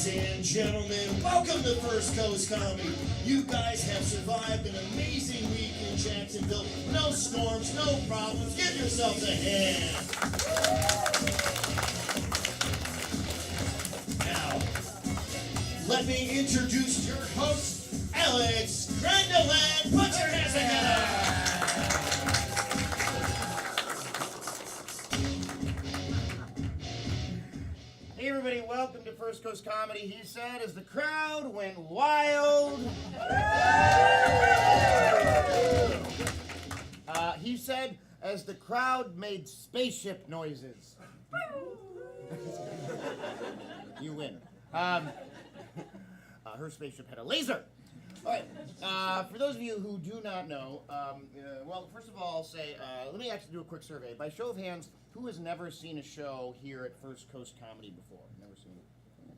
Ladies and gentlemen, welcome to First Coast Comedy. You guys have survived an amazing week in Jacksonville. No storms, no problems. Give yourselves a hand. Now, let me introduce your host, Alex Grendeland. Put your hands together. Hey everybody, welcome to First Coast Comedy. He said as the crowd went wild. He said as the crowd made spaceship noises. You win. Her spaceship had a laser. All right. For those of you who do not know, well, first of all, I'll say, let me actually do a quick survey. By show of hands, who has never seen a show here at First Coast Comedy before? Never seen it?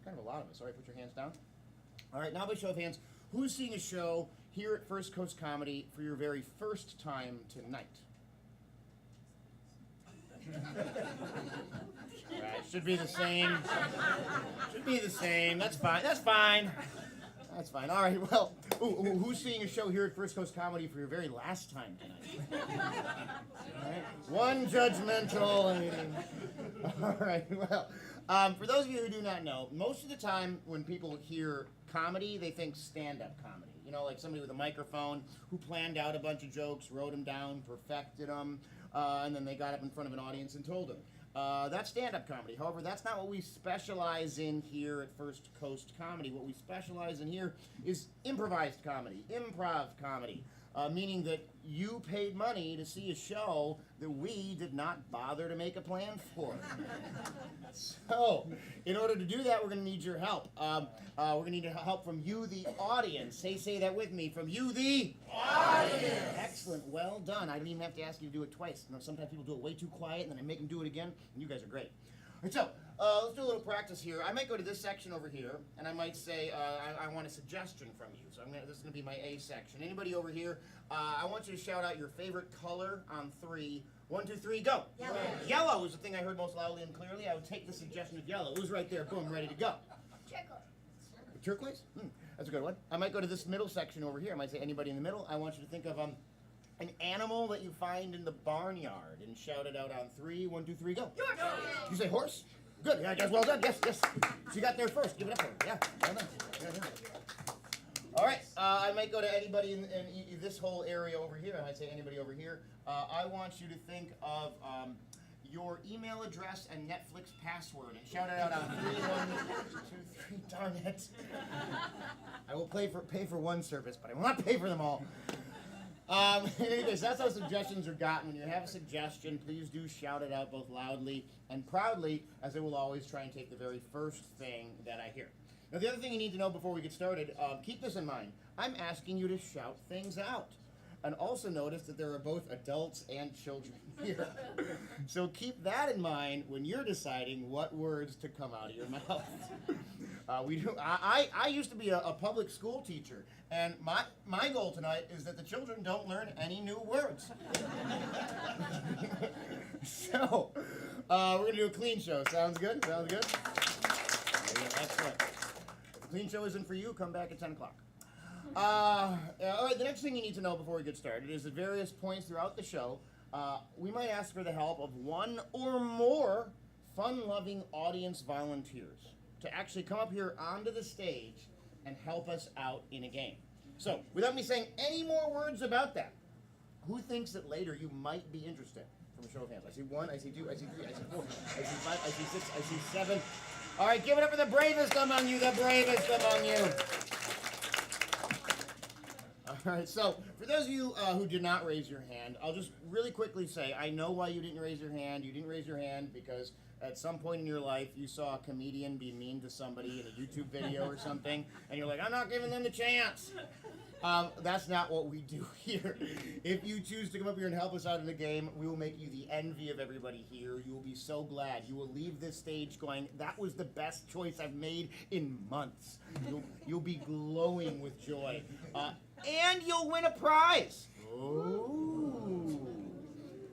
Kind of a lot of us. All right, put your hands down. All right, now by show of hands, who's seeing a show here at First Coast Comedy for your very first time tonight? Right, should be the same. Should be the same. That's fine. That's fine. That's fine. All right, well, who's seeing a show here at First Coast Comedy for your very last time tonight? All right, one judgmental. All right, well, for those of you who do not know, most of the time when people hear comedy, they think stand-up comedy. You know, like somebody with a microphone who planned out a bunch of jokes, wrote them down, perfected them, and then they got up in front of an audience and told them. That's stand-up comedy. However, that's not what we specialize in here at First Coast Comedy. What we specialize in here is improvised comedy, improv comedy, meaning that you paid money to see a show that we did not bother to make a plan for. So, in order to do that, we're going to need your help. We're going to need help from you, the audience. Say that with me. From you, the audience. Excellent. Well done. I don't even have to ask you to do it twice. You know, sometimes people do it way too quiet, and then I make them do it again, and you guys are great. All right, so let's do a little practice here. I might go to this section over here, and I might say I want a suggestion from you. So this is going to be my A section. Anybody over here? I want you to shout out your favorite color on 3. 1, 2, 3, go. Yellow. Yellow is the thing I heard most loudly and clearly. I would take the suggestion of yellow. It was right there. Boom, ready to go. Turquoise. Turquoise? That's a good one. I might go to this middle section over here. I might say anybody in the middle. I want you to think of an animal that you find in the barnyard and shout it out on 3. 1, 2, 3, go. Horse. You say horse? Good. Yeah, guys, well done. Yes, yes. She got there first. Give it up for her. Yeah, well done. Yeah. All right. I might go to anybody in this whole area over here. I might say anybody over here. I want you to think of your email address and Netflix password and shout it out on 3, 1, 2, 3. Darn it. I will pay for one service, but I will not pay for them all. Anyways, that's how suggestions are gotten. When you have a suggestion, please do shout it out both loudly and proudly, as I will always try and take the very first thing that I hear. Now, the other thing you need to know before we get started, keep this in mind. I'm asking you to shout things out. And also notice that there are both adults and children here. So keep that in mind when you're deciding what words to come out of your mouth. I used to be a public school teacher, and my goal tonight is that the children don't learn any new words. So, we're going to do a clean show. Sounds good? Sounds good? Excellent. If the clean show isn't for you, come back at 10 o'clock. All right, the next thing you need to know before we get started is at various points throughout the show, we might ask for the help of one or more fun-loving audience volunteers to actually come up here onto the stage and help us out in a game. So, without me saying any more words about that, who thinks that later you might be interested? From a show of hands. I see 1, I see 2, I see 3, I see 4, I see 5, I see 6, I see 7. All right, give it up for the bravest among you, the bravest among you. All right, so for those of you who did not raise your hand, I'll just really quickly say, I know why you didn't raise your hand. You didn't raise your hand because at some point in your life you saw a comedian be mean to somebody in a YouTube video or something, and you're like, I'm not giving them the chance. That's not what we do here. If you choose to come up here and help us out in the game, we will make you the envy of everybody here. You will be so glad. You will leave this stage going, that was the best choice I've made in months. You'll be glowing with joy. And you'll win a prize. Oh.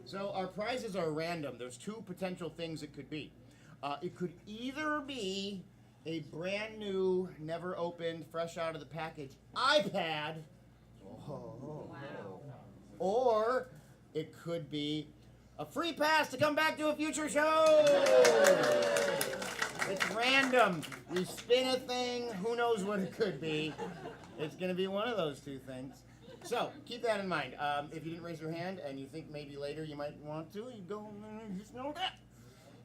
So our prizes are random. There's 2 potential things it could be. It could either be a brand new, never opened, fresh out of the package iPad. Oh. Wow. Or it could be a free pass to come back to a future show. It's random. We spin a thing, who knows what it could be. It's going to be one of those two things. So keep that in mind. If you didn't raise your hand and you think maybe later you might want to, you go and just know that.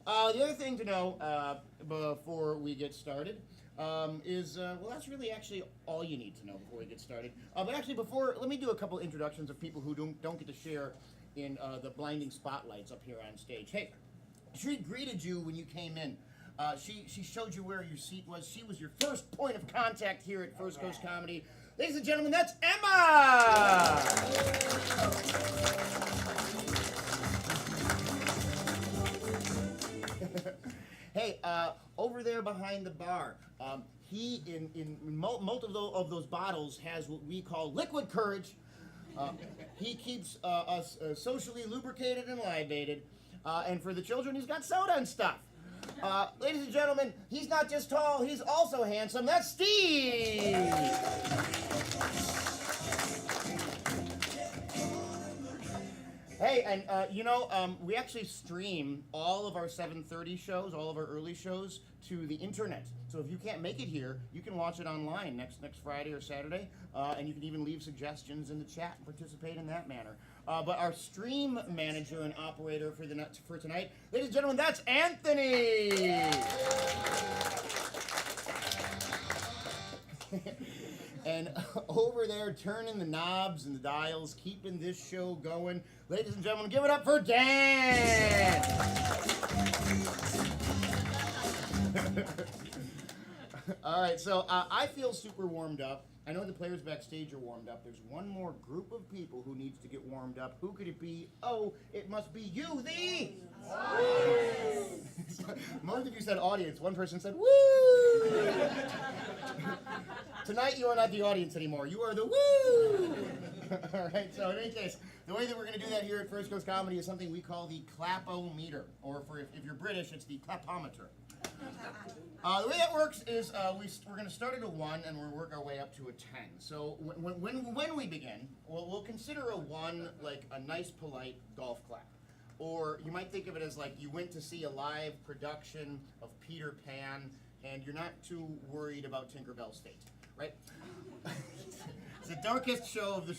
The other thing to know before we get started is, well, that's really actually all you need to know before we get started. But actually, let me do a couple introductions of people who don't get to share in the blinding spotlights up here on stage. Hey, she greeted you when you came in. She showed you where your seat was. She was your first point of contact here at First Coast Comedy. Ladies and gentlemen, that's Emma! Hey, over there behind the bar, he, in multiple of those bottles, has what we call liquid courage. He keeps us socially lubricated and libated. And for the children, he's got soda and stuff. Ladies and gentlemen, he's not just tall, he's also handsome. That's Steve! Hey, and we actually stream all of our 7:30 shows, all of our early shows, to the internet. So if you can't make it here, you can watch it online next Friday or Saturday, and you can even leave suggestions in the chat and participate in that manner. But our stream manager and operator for tonight, ladies and gentlemen, that's Anthony. And over there, turning the knobs and the dials, keeping this show going. Ladies and gentlemen, give it up for Dan! All right, so I feel super warmed up. I know the players backstage are warmed up. There's one more group of people who needs to get warmed up. Who could it be? Oh, it must be you, the audience. Most of you said audience. One person said, woo! Tonight you are not the audience anymore. You are the woo! All right, so in any case, the way that we're going to do that here at First Coast Comedy is something we call the clap-o-meter, or if you're British, it's the clapometer. The way that works is we're going to start at a 1 and we'll work our way up to a 10. So when we begin, we'll consider a 1 like a nice, polite golf clap. Or you might think of it as like you went to see a live production of Peter Pan and you're not too worried about Tinkerbell State, right? It's the darkest show of the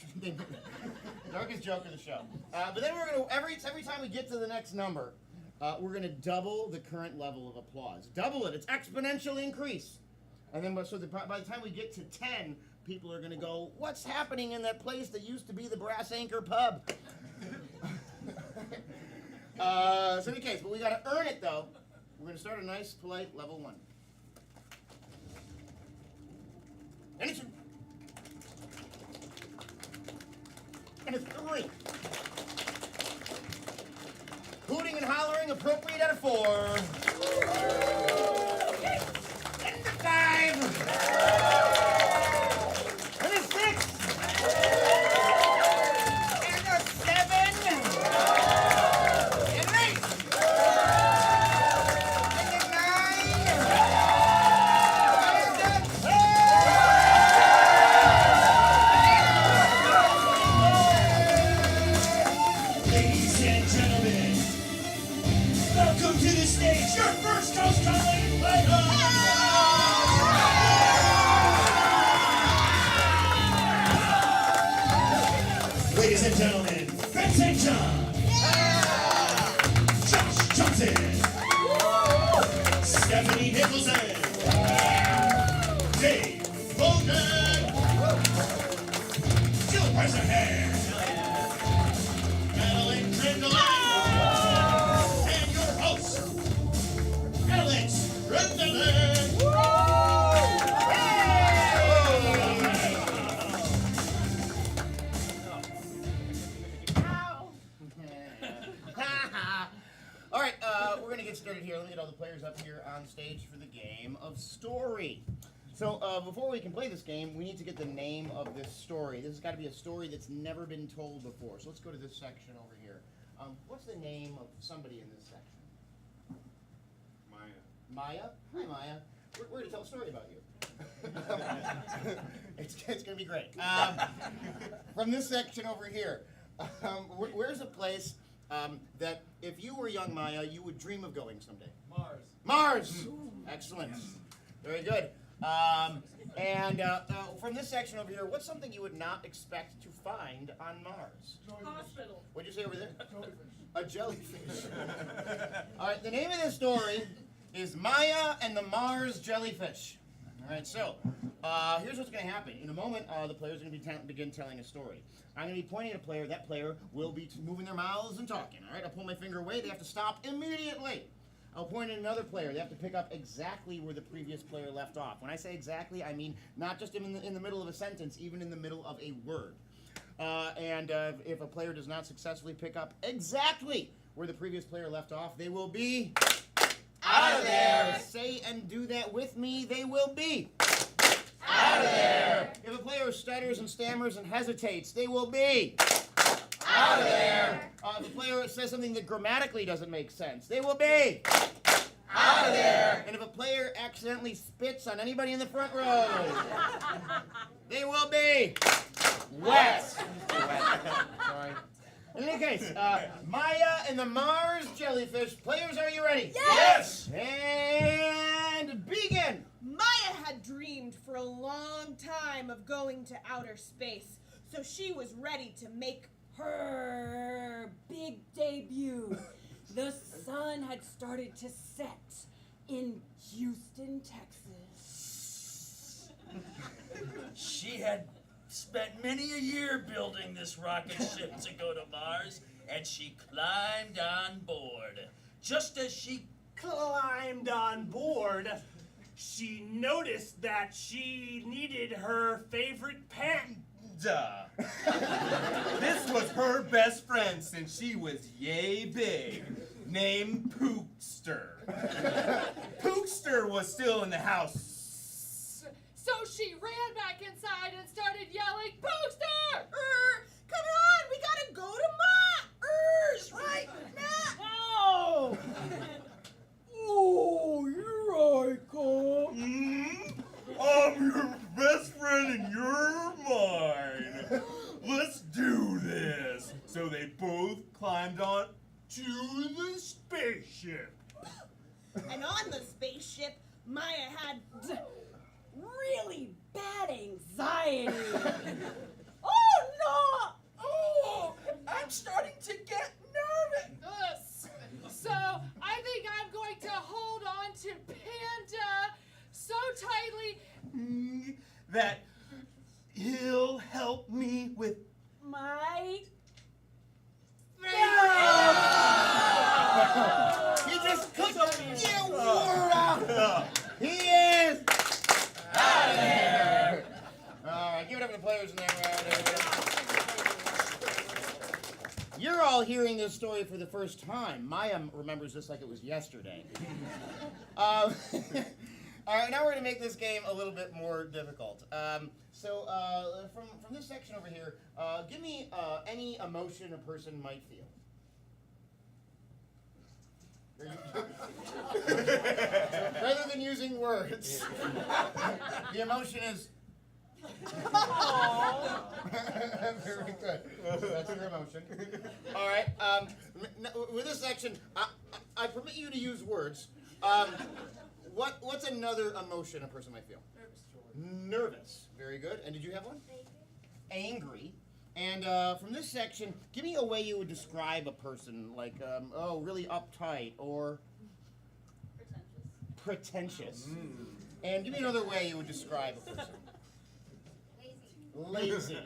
darkest joke of the show. But then we're going to, every time we get to the next number, we're going to double the current level of applause. Double it. It's exponential increase. And then by the time we get to 10, people are going to go, what's happening in that place that used to be the Brass Anchor Pub? So in any case, but we got to earn it, though. We're going to start a nice, polite level 1. And it's 2. And it's 3. Hooting and hollering appropriate at a 4. And a 5. And a 6. And a 7. And an 8. And a 9. And a 10. Ladies and gentlemen, welcome to the stage, your First Coast Comedy Playhouse! Ladies and gentlemen, Benson John, Josh Johnson, Stephanie Nicholson, Dave Logan, Jill Bresnahan, Madeline Trindle, and your host, Alex Rutherford. All right, we're going to get started here. Let me get all the players up here on stage for the game of story. So before we can play this game, we need to get the name of this story. This has got to be a story that's never been told before. So let's go to this section over here. What's the name of somebody in this section? Maya. Maya? Hi, Maya. we're going to tell a story about you. It's going to be great. From this section over here, where's a place that if you were young Maya, you would dream of going someday? Mars. Mars! Excellent. Very good. And from this section over here, what's something you would not expect to find on Mars? Hospital. What'd you say over there? Jellyfish. A jellyfish. All right, the name of this story is Maya and the Mars Jellyfish. All right, so here's what's going to happen. In a moment, the players are going to begin telling a story. I'm going to be pointing at a player. That player will be moving their mouths and talking. All right, I'll pull my finger away. They have to stop immediately. I'll point at another player. They have to pick up exactly where the previous player left off. When I say exactly, I mean not just in the middle of a sentence, even in the middle of a word. And if a player does not successfully pick up exactly where the previous player left off, they will be out of there. Say and do that with me. They will be out of there. If a player stutters and stammers and hesitates, they will be out of there. If a player says something that grammatically doesn't make sense, they will be out of there. And if a player accidentally spits on anybody in the front row, they will be wet. Sorry. In any case, Maya and the Mars Jellyfish. Players, are you ready? Yes! And begin. Maya had dreamed for a long time of going to outer space, so she was ready to make her big debut. The sun had started to set in Houston, Texas. She had spent many a year building this rocket ship to go to Mars, and she climbed on board. Just as she Climbed on board, she noticed that she needed her favorite panda. This was her best friend since she was yay big, named Pookster. Pookster was still in the house. So she ran back inside and started yelling, Pookster! Come on, we gotta go to Mars right now. Oh! Oh, here I come. I'm your best friend and you're mine. Let's do this. So they both climbed on to the spaceship. And on the spaceship, Maya had really bad anxiety. Oh no! Oh, I'm starting to get nervous. So I think I'm going to hold on to Panda so tightly. That he'll help me with My He just couldn't get a word out. He is out of there. All right, give it up to the players in that round. You're all hearing this story for the first time. Maya remembers this like it was yesterday. All right, now we're going to make this game a little bit more difficult. So from this section over here, give me any emotion a person might feel. Rather than using words, the emotion is. Very good. That's your emotion. All right. With this section, I permit you to use words. What's another emotion a person might feel? Nervous. Very good. And did you have one? Angry. And from this section, give me a way you would describe a person, like, really uptight or pretentious. And give me another way you would describe a person. Lazy.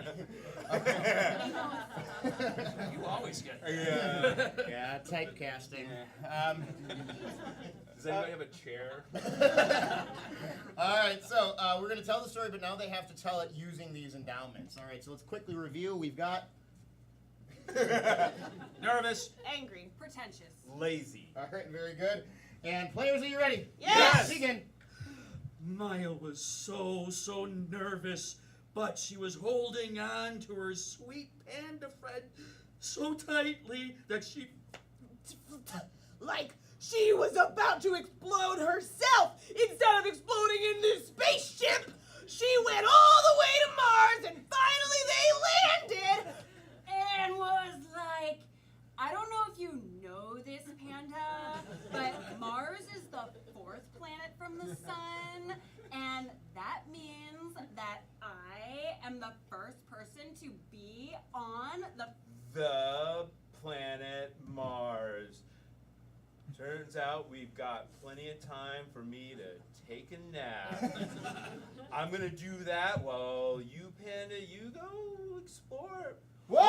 You always get Yeah, typecasting. Does anybody have a chair? All right, so we're going to tell the story, but now they have to tell it using these endowments. All right, so let's quickly review. We've got nervous. angry, pretentious. Lazy. all right, very good. And players, are you ready? Yes! Begin. Maya was so nervous, but she was holding on to her sweet panda friend so tightly that she Like She was about to explode herself instead of exploding in this spaceship. She went all the way to Mars and finally they landed. And was like, I don't know if you know this, Panda, but Mars is the 4th planet from the sun, and that means that I am the first person to be on The planet Mars. Turns out we've got plenty of time for me to take a nap. I'm gonna do that while you, Panda, you go explore. Whoa!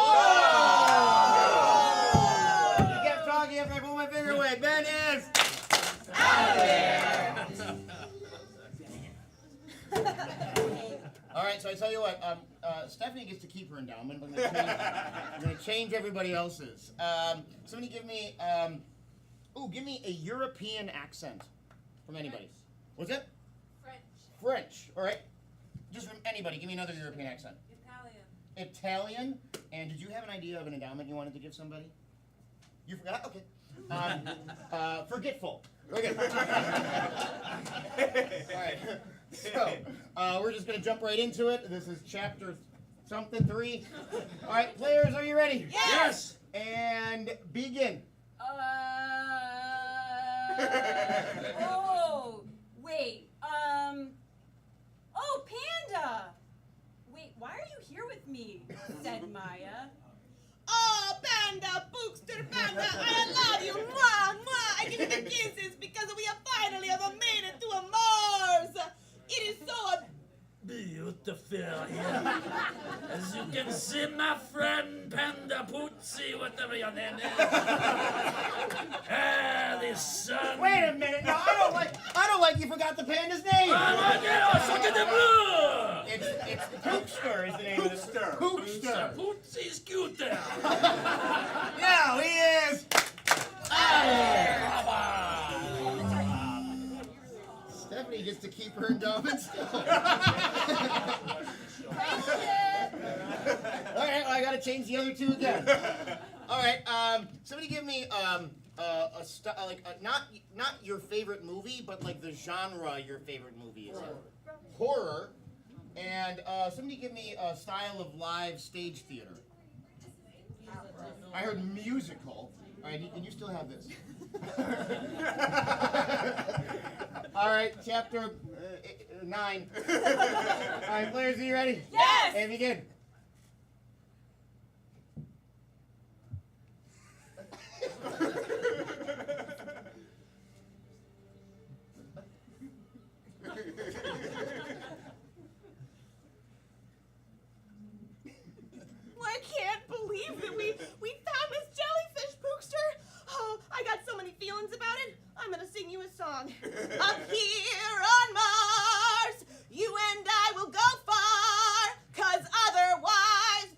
You kept talking after I pulled my finger away. Ben is out of there. All right, so I tell you what, Stephanie gets to keep her endowment, but I'm going to change everybody else's. Somebody give me, give me a European accent from anybody. What's it? French. French. All right. Just from anybody, give me another European accent. Italian. And did you have an idea of an endowment you wanted to give somebody? You forgot? Okay. Forgetful. Okay. All right. So, we're just going to jump right into it. This is chapter something 3. All right, players, are you ready? Yes! And begin. Oh, wait, oh, Panda! Wait, why are you here with me? Said Maya. Oh, Panda, Bookster, Panda, I love you. Mwah, mwah. I give you the kisses because we have finally ever made it to a Mars. It is so Beautiful, yeah. As you can see, my friend Panda Pootsie, whatever your name is. The sun. Wait a minute. No, I don't like you forgot the panda's name. It's Pookster is the name of the Pookster. Pootsie's cute there. Yeah, he is. Stephanie gets to keep her endowment still. All right, I gotta change the other 2 again. All right, somebody give me not your favorite movie, but like the genre your favorite movie is in. Horror. And somebody give me a style of live stage theater. I heard musical. All right, and you still have this. All right, chapter 9. All right, players, are you ready? Yes! And begin. I can't believe that we found this jellyfish, Pookster. Oh, I got so many feelings about it. I'm gonna sing you a song. Up here on Mars, you and I will go far, 'cause otherwise,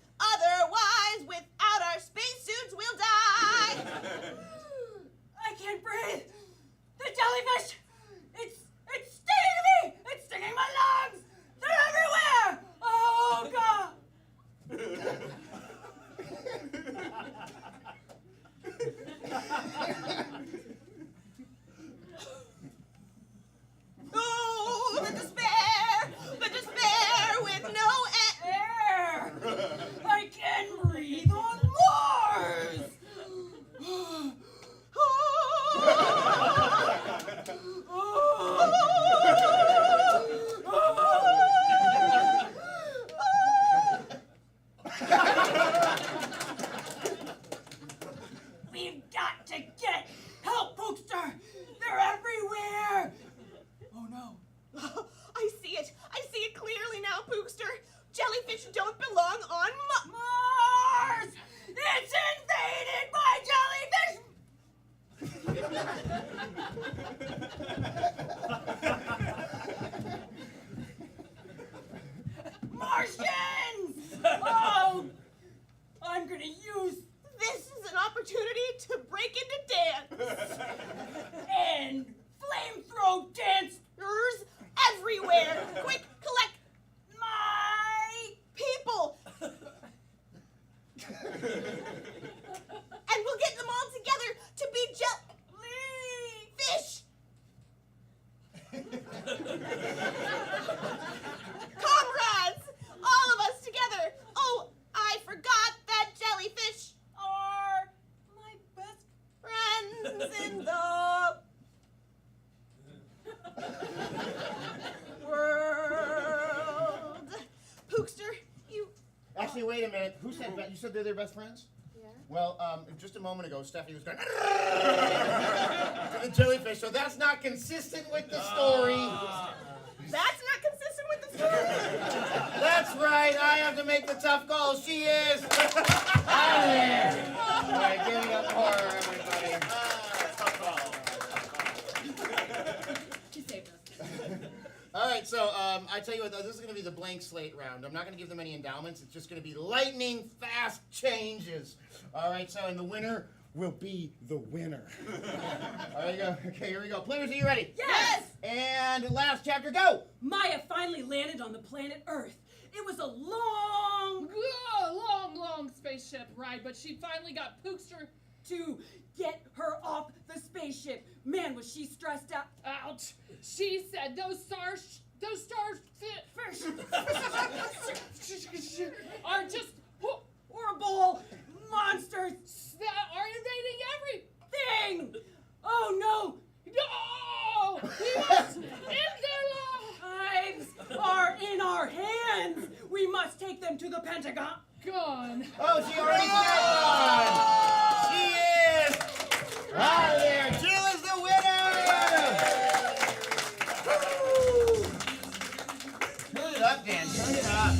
without our spacesuits, we'll die. I can't breathe. The jellyfish, it's stinging me. It's stinging my lungs. They're everywhere. Oh, God. Oh, the despair with no Air. I can breathe on Mars. We've got to get help, Pookster. They're everywhere. Oh no. I see it clearly now, Pookster. Jellyfish don't belong on Mars! It's invaded by jellyfish! Martians! Oh, I'm gonna use This is an opportunity to break into dance. wait a minute. Who said that? You said they're their best friends? Yeah. Well, just a moment ago, Stephanie was going to the jellyfish, so that's not consistent with the story. That's not consistent with the story. That's right, I have to make the tough calls. She is out of there. All right, give it up for her, everybody. Tough call. She saved us. All right, so I tell you what, though, this is going to be the blank slate round. I'm not going to give them any endowments. It's just going to be lightning fast changes. All right, so and the winner will be the winner. All right, go. Okay, here we go. Players, are you ready? Yes! And last chapter, go. Maya finally landed on the planet Earth. It was a long Long spaceship ride, but she finally got Pookster to get her off the spaceship. Man, was she stressed out. out. She said those stars Fish. are just Horrible monsters. that are invading everything. Oh no! No! We must end their Lives are in our hands. We must take them to the Pentagon. gone. Oh, she already said one. She is out of there. Jill is the winner. Woo. Turn it up, Dan. Turn it up.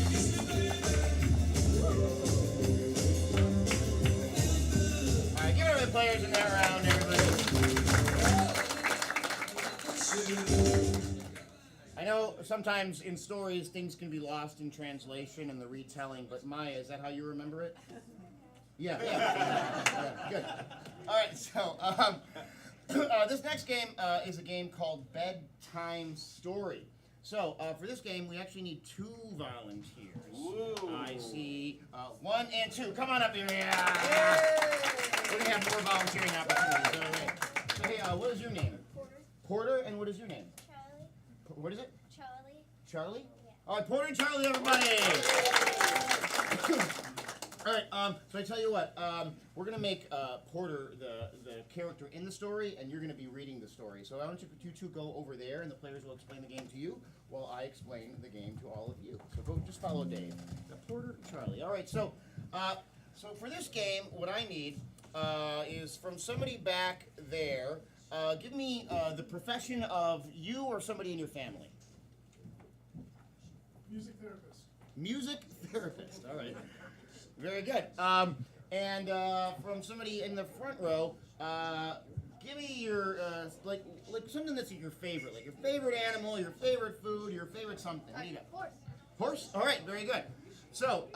All right, give it to the players in that round, everybody. I know sometimes in stories things can be lost in translation and the retelling, but Maya, is that how you remember it? Yeah. Yeah, good. All right, so this next game is a game called Bedtime Story. So for this game, we actually need 2 volunteers. Woo. I see 1 and 2. Come on up here. Yeah. We're gonna have more volunteering opportunities. All right. So hey, what is your name? Porter. Porter, and what is your name? Charlie. What is it? Charlie. Charlie? Yeah. All right, Porter and Charlie, everybody. All right. So I tell you what. We're gonna make Porter the character in the story, and you're gonna be reading the story. So I want you two go over there, and the players will explain the game to you, while I explain the game to all of you. So go, just follow Dave. Porter and Charlie. All right. So, so for this game, what I need is from somebody back there. Give me the profession of you or somebody in your family. Music therapist. Music therapist. All right. Very good. And from somebody in the front row, give me your like something that's your favorite, like your favorite animal, your favorite food, your favorite something. What do you got? Horse. Horse. All right. Very good. So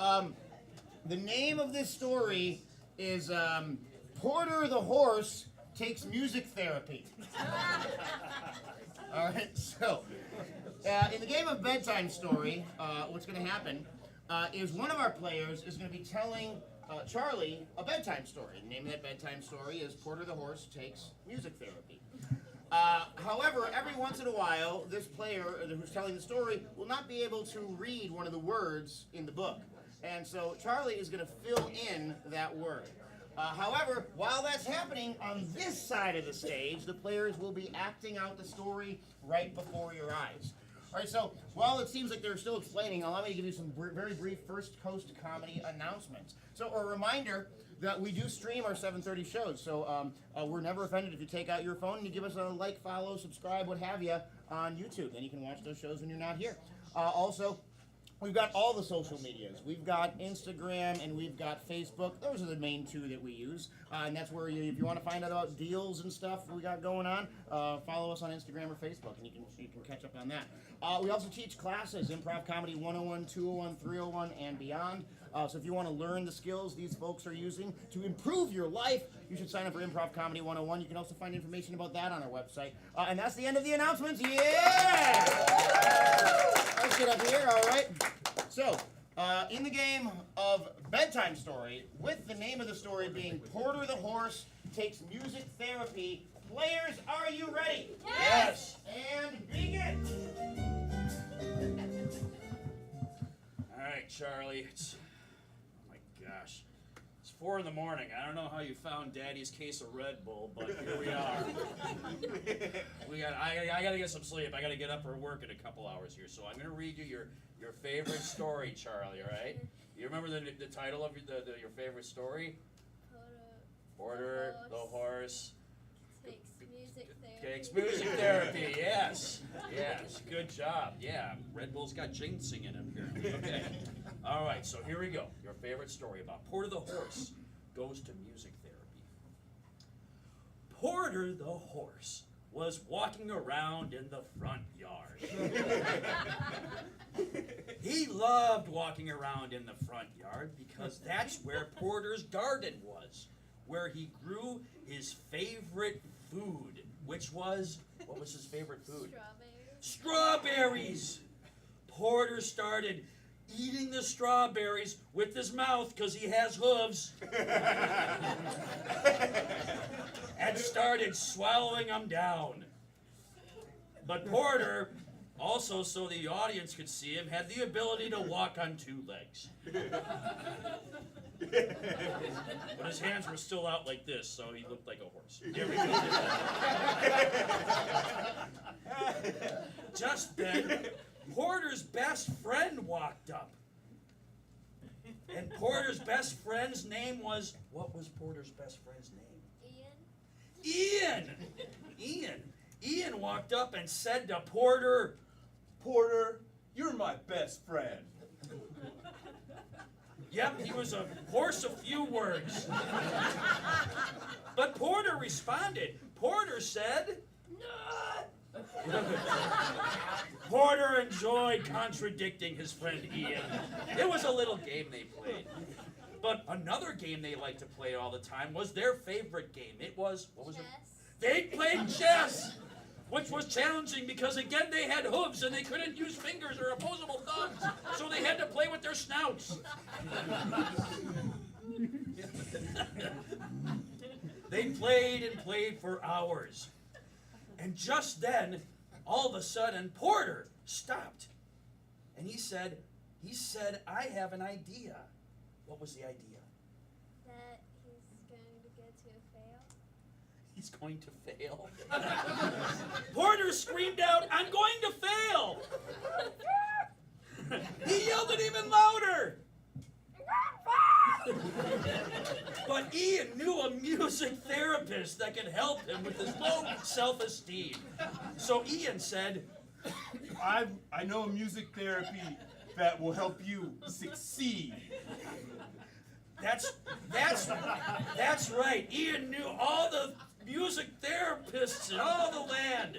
the name of this story is Porter the Horse Takes Music Therapy. All right. So in the game of Bedtime Story, what's going to happen is one of our players is going to be telling Charlie a bedtime story. The name of that bedtime story is Porter the Horse Takes Music Therapy. However, every once in a while, this player who's telling the story will not be able to read one of the words in the book. And so Charlie is going to fill in that word. However, while that's happening on this side of the stage, the players will be acting out the story right before your eyes. All right, so while it seems like they're still explaining, allow me to give you some very brief First Coast comedy announcements. So a reminder that we do stream our 7:30 shows, so we're never offended if you take out your phone and you give us a like, follow, subscribe, what have you on YouTube. Then you can watch those shows when you're not here. Also, we've got all the social medias. We've got Instagram and we've got Facebook. Those are the main 2 that we use. And that's where if you want to find out about deals and stuff we got going on, follow us on Instagram or Facebook and you can catch up on that. We also teach classes, Improv Comedy 101, 201, 301, and beyond. So if you want to learn the skills these folks are using to improve your life, you should sign up for Improv Comedy 101. You can also find information about that on our website. And that's the end of the announcements. Yeah! Let's get up here, all right? So, in the game of Bedtime Story, with the name of the story being Porter the Horse Takes Music Therapy, players, are you ready? Yes! And begin! All right, Charlie. Oh my gosh. It's 4 in the morning. I don't know how you found Daddy's case of Red Bull, but here we are. I gotta get some sleep. I gotta get up for work in a couple hours here. So I'm gonna read you your favorite story, Charlie, all right? You remember the title of your favorite story? Porter Porter the horse takes music therapy. takes music therapy. Yes, yes, good job. Yeah, Red Bull's got ginseng in him here. Okay, all right. So here we go. Your favorite story about Porter the horse goes to music therapy. Porter the horse was walking around in the front yard. He loved walking around in the front yard because that's where Porter's garden was, where he grew his favorite food, which was, what was his favorite food? Strawberries! Porter started eating the strawberries with his mouth because he has hooves and started swallowing them down. But Porter, also so the audience could see him, had the ability to walk on two legs. But his hands were still out like this, so he looked like a horse. Here we go. Just then, Porter's best friend walked up. And Porter's best friend's name was, what was Porter's best friend's name? Ian. Ian walked up and said to Porter, Porter, you're my best friend. Yep, he was a horse of few words. But Porter responded. Porter said, "No." Porter enjoyed contradicting his friend Ian. It was a little game they played. But another game they liked to play all the time was their favorite game. It was, what was it? They played chess, which was challenging because, again, they had hooves and they couldn't use fingers or opposable thumbs, so they had to play with their snouts. They played and played for hours. And just then, all of a sudden, Porter stopped. And he said, I have an idea. What was the idea? That he's going to go to a fail. He's going to fail? Porter screamed out, I'm going to fail! He yelled it even louder! But Ian knew a music therapist that could help him with his low self-esteem. So Ian said, I know a music therapy that will help you succeed. That's right. Ian knew all the music therapists in all the land.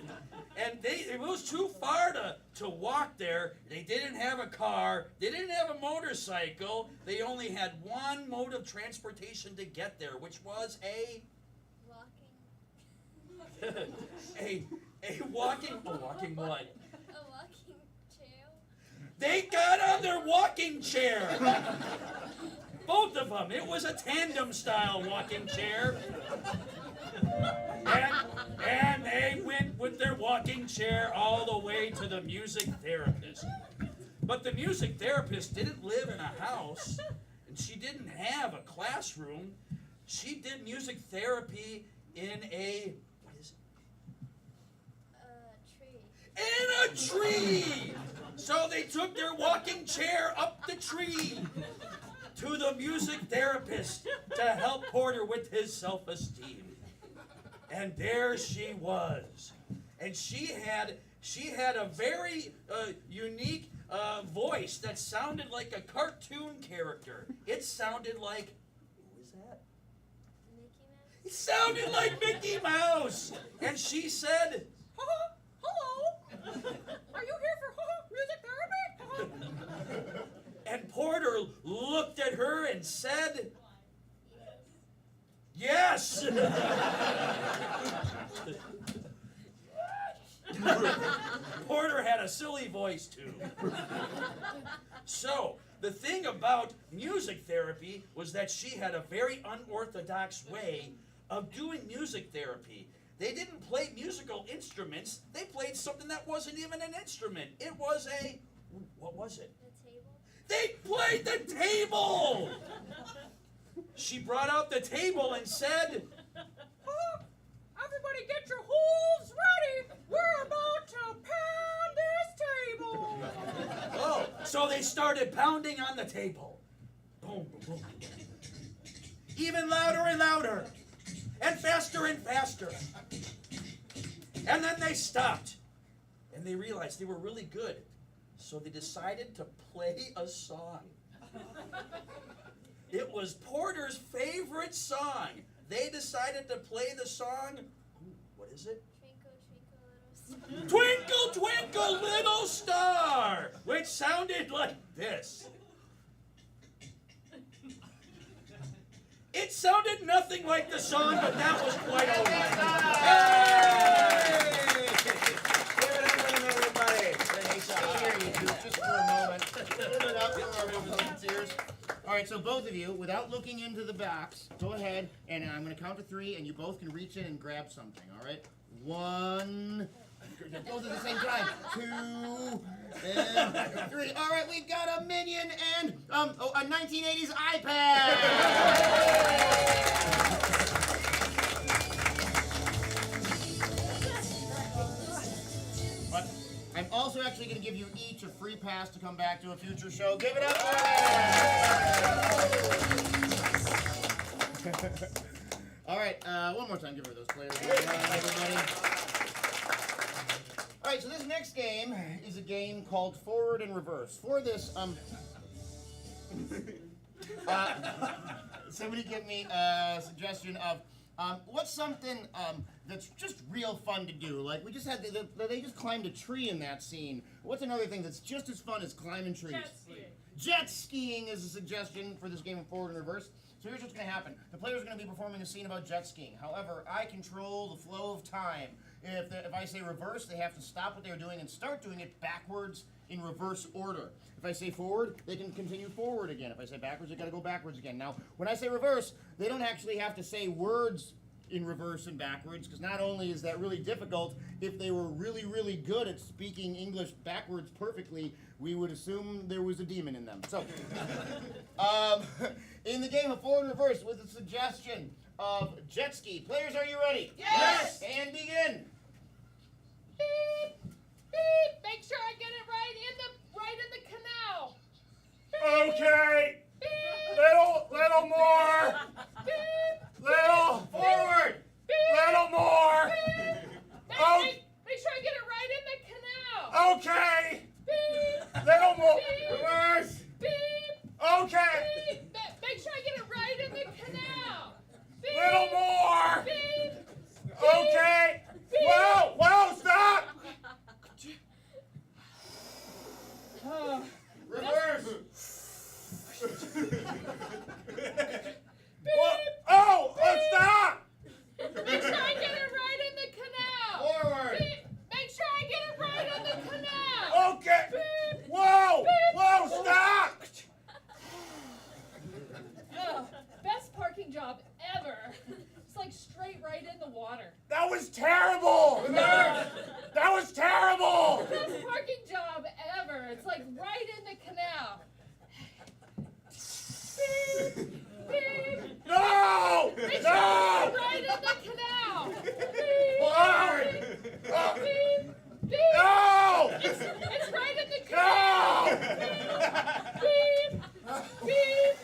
And it was too far to walk there. They didn't have a car. They didn't have a motorcycle. They only had one mode of transportation to get there, which was a walking what? A walking chair. They got on their walking chair. Both of them. It was a tandem-style walking chair. And they went with their walking chair all the way to the music therapist. But the music therapist didn't live in a house, and she didn't have a classroom. She did music therapy in a, what is it? Tree. In a tree! So they took their walking chair up the tree to the music therapist to help Porter with his self-esteem. And there she was. And she had a very unique voice that sounded like a cartoon character. It sounded like, who is that? Mickey Mouse. It sounded like Mickey Mouse. And she said, Hello. Are you here for music therapy? and Porter looked at her and said, yes! Porter had a silly voice, too. So, the thing about music therapy was that she had a very unorthodox way of doing music therapy. They didn't play musical instruments. They played something that wasn't even an instrument. It was what was it? The table. They played the table! She brought out the table and said, Everybody get your hooves ready. We're about to pound this table. oh, so they started pounding on the table. even louder and louder, and faster and faster. And then they stopped, and they realized they were really good, so they decided to play a song. It was Porter's favorite song. They decided to play the song. Ooh, what is it? Twinkle, twinkle, little star. Twinkle, twinkle, little star, which sounded like this. It sounded nothing like the song, but that was quite all right. Hey! Give it up for them, everybody. Stay here, you two, just for a moment. Give it up for our volunteers. All right, so both of you, without looking into the box, go ahead, and I'm going to count to 3, and you both can reach in and grab something, all right? 1, both at the same time. 2, and 3. All right, we've got a Minion and a 1980s iPad. But I'm also actually going to give you each a free pass to come back to a future show. Give it up for them. All right, one more time, give her those players. Everybody. All right, so this next game is a game called Forward and Reverse. For this, somebody give me a suggestion of what's something that's just real fun to do. Like we just had, they just climbed a tree in that scene. What's another thing that's just as fun as climbing trees? Jet skiing. Jet skiing is a suggestion for this game of Forward and Reverse. So here's what's going to happen. The players are going to be performing a scene about jet skiing. However, I control the flow of time. If I say reverse, they have to stop what they're doing and start doing it backwards in reverse order. If I say forward, they can continue forward again. If I say backwards, they got to go backwards again. Now, when I say reverse, they don't actually have to say words in reverse and backwards, because not only is that really difficult, if they were really, really good at speaking English backwards perfectly, we would assume there was a demon in them. So, in the game of Forward and Reverse, with a suggestion of jet ski. Players, are you ready? Yes! And begin. Beep, beep. Make sure I get it right in the canal. Okay. Beep, Little more. beep, Little forward. Beep, Little more. beep. Oh. Make sure I get it right in the canal. Okay. Beep, Little more. beep, Reverse. beep, Okay. beep. Make sure I get it right in the canal. Beep, Little more. beep, Okay. beep. Whoa, stop. Reverse. Oh, stop. Make sure I get it right in the canal. Forward. Beep. Make sure I get it right in the canal. Okay. Beep. Whoa, stop. Ugh, best parking job ever. It's like straight right in the water. That was terrible. That was terrible. Best parking job ever. It's like right in the canal. Beep, beep. No. Make sure No. I get it right in the canal. Beep, Forward. beep, beep. No. It's right in the canal. Beep, beep,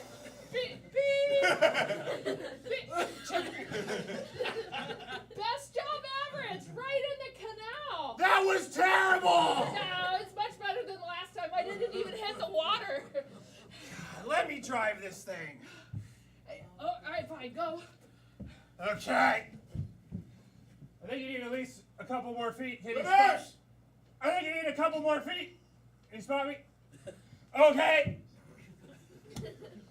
beep, beep, beep. Best job ever. It's right in the canal. That was terrible. No, it's much better than last time. I didn't even hit the water. Let me drive this thing. Oh, all right, fine, go. Okay. I think you need at least a couple more feet. Can you spot- Reverse. I think you need a couple more feet. Can you spot me? Okay.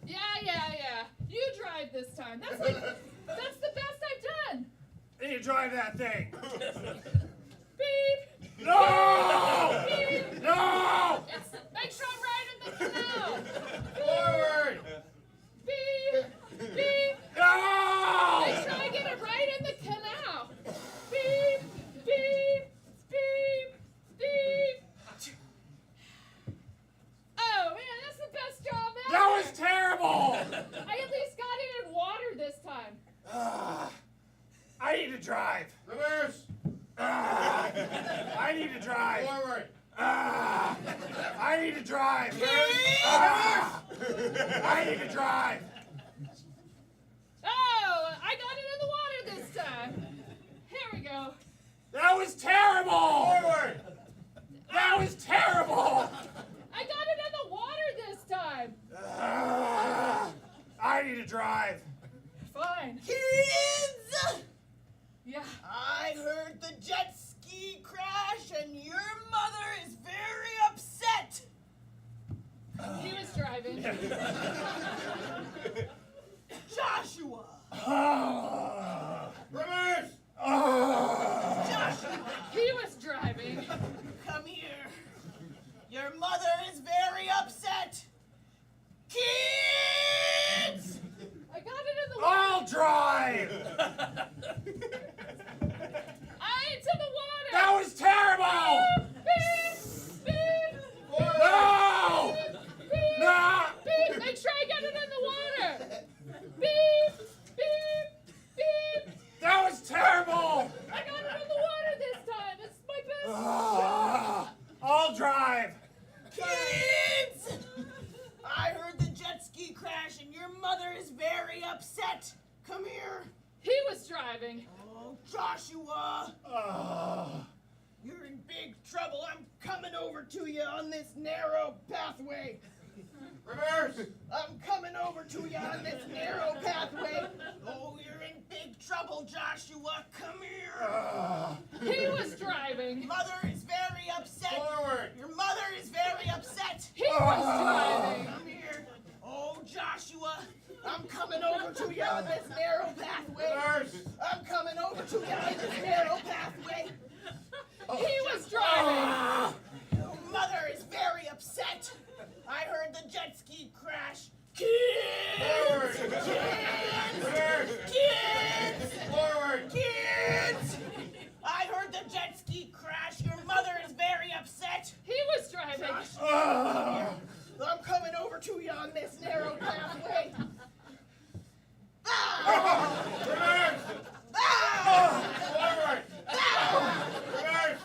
Yeah. You drive this time. That's the best I've done. Then you drive that thing. Beep. No! Beep. No! Make sure I'm right in the canal. Forward. Beep. Beep. No! Make sure I get it right in the canal. Beep. Beep. Beep. Beep. Oh man, that's the best job ever. That was terrible! I at least got it in water this time. I need to drive. Reverse. I need to drive. Forward. I need to drive. I need to drive. was terrible! Forward! That was terrible! I got it in the water this time. I need to drive. Fine. Kids! Yeah. I heard the jet ski crash and your mother is very upset. He was driving. Joshua! Reverse! Joshua! He was driving. Come here. Your mother is very upset. Kids! I got it in the water. I'll drive. Into the water. That was terrible! Beep, beep, No! beep, No! beep. Make sure I get it in the water. Beep, beep, beep. That was terrible! I got it in the water this time. It's my best. I'll drive. Kids! I heard the jet ski crash and your mother is very upset. Come here. He was driving. Oh, Joshua! You're in big trouble. I'm coming over to you on this narrow pathway. Reverse! I'm coming over to you on this narrow pathway. Oh, you're in big trouble, Joshua. Come here. He was driving. Mother is very upset. Forward! Your mother is very upset. He was driving. Come here. Oh, Joshua. I'm coming over to you on this narrow pathway. Reverse! I'm coming over to you on this narrow pathway. He was driving. Your mother is very upset. I heard the jet ski crash. Kids! Reverse! Kids! Forward! Kids! I heard the jet ski crash. Your mother is very upset. He was driving. I'm coming over to you on this narrow pathway. Reverse! Forward! Reverse!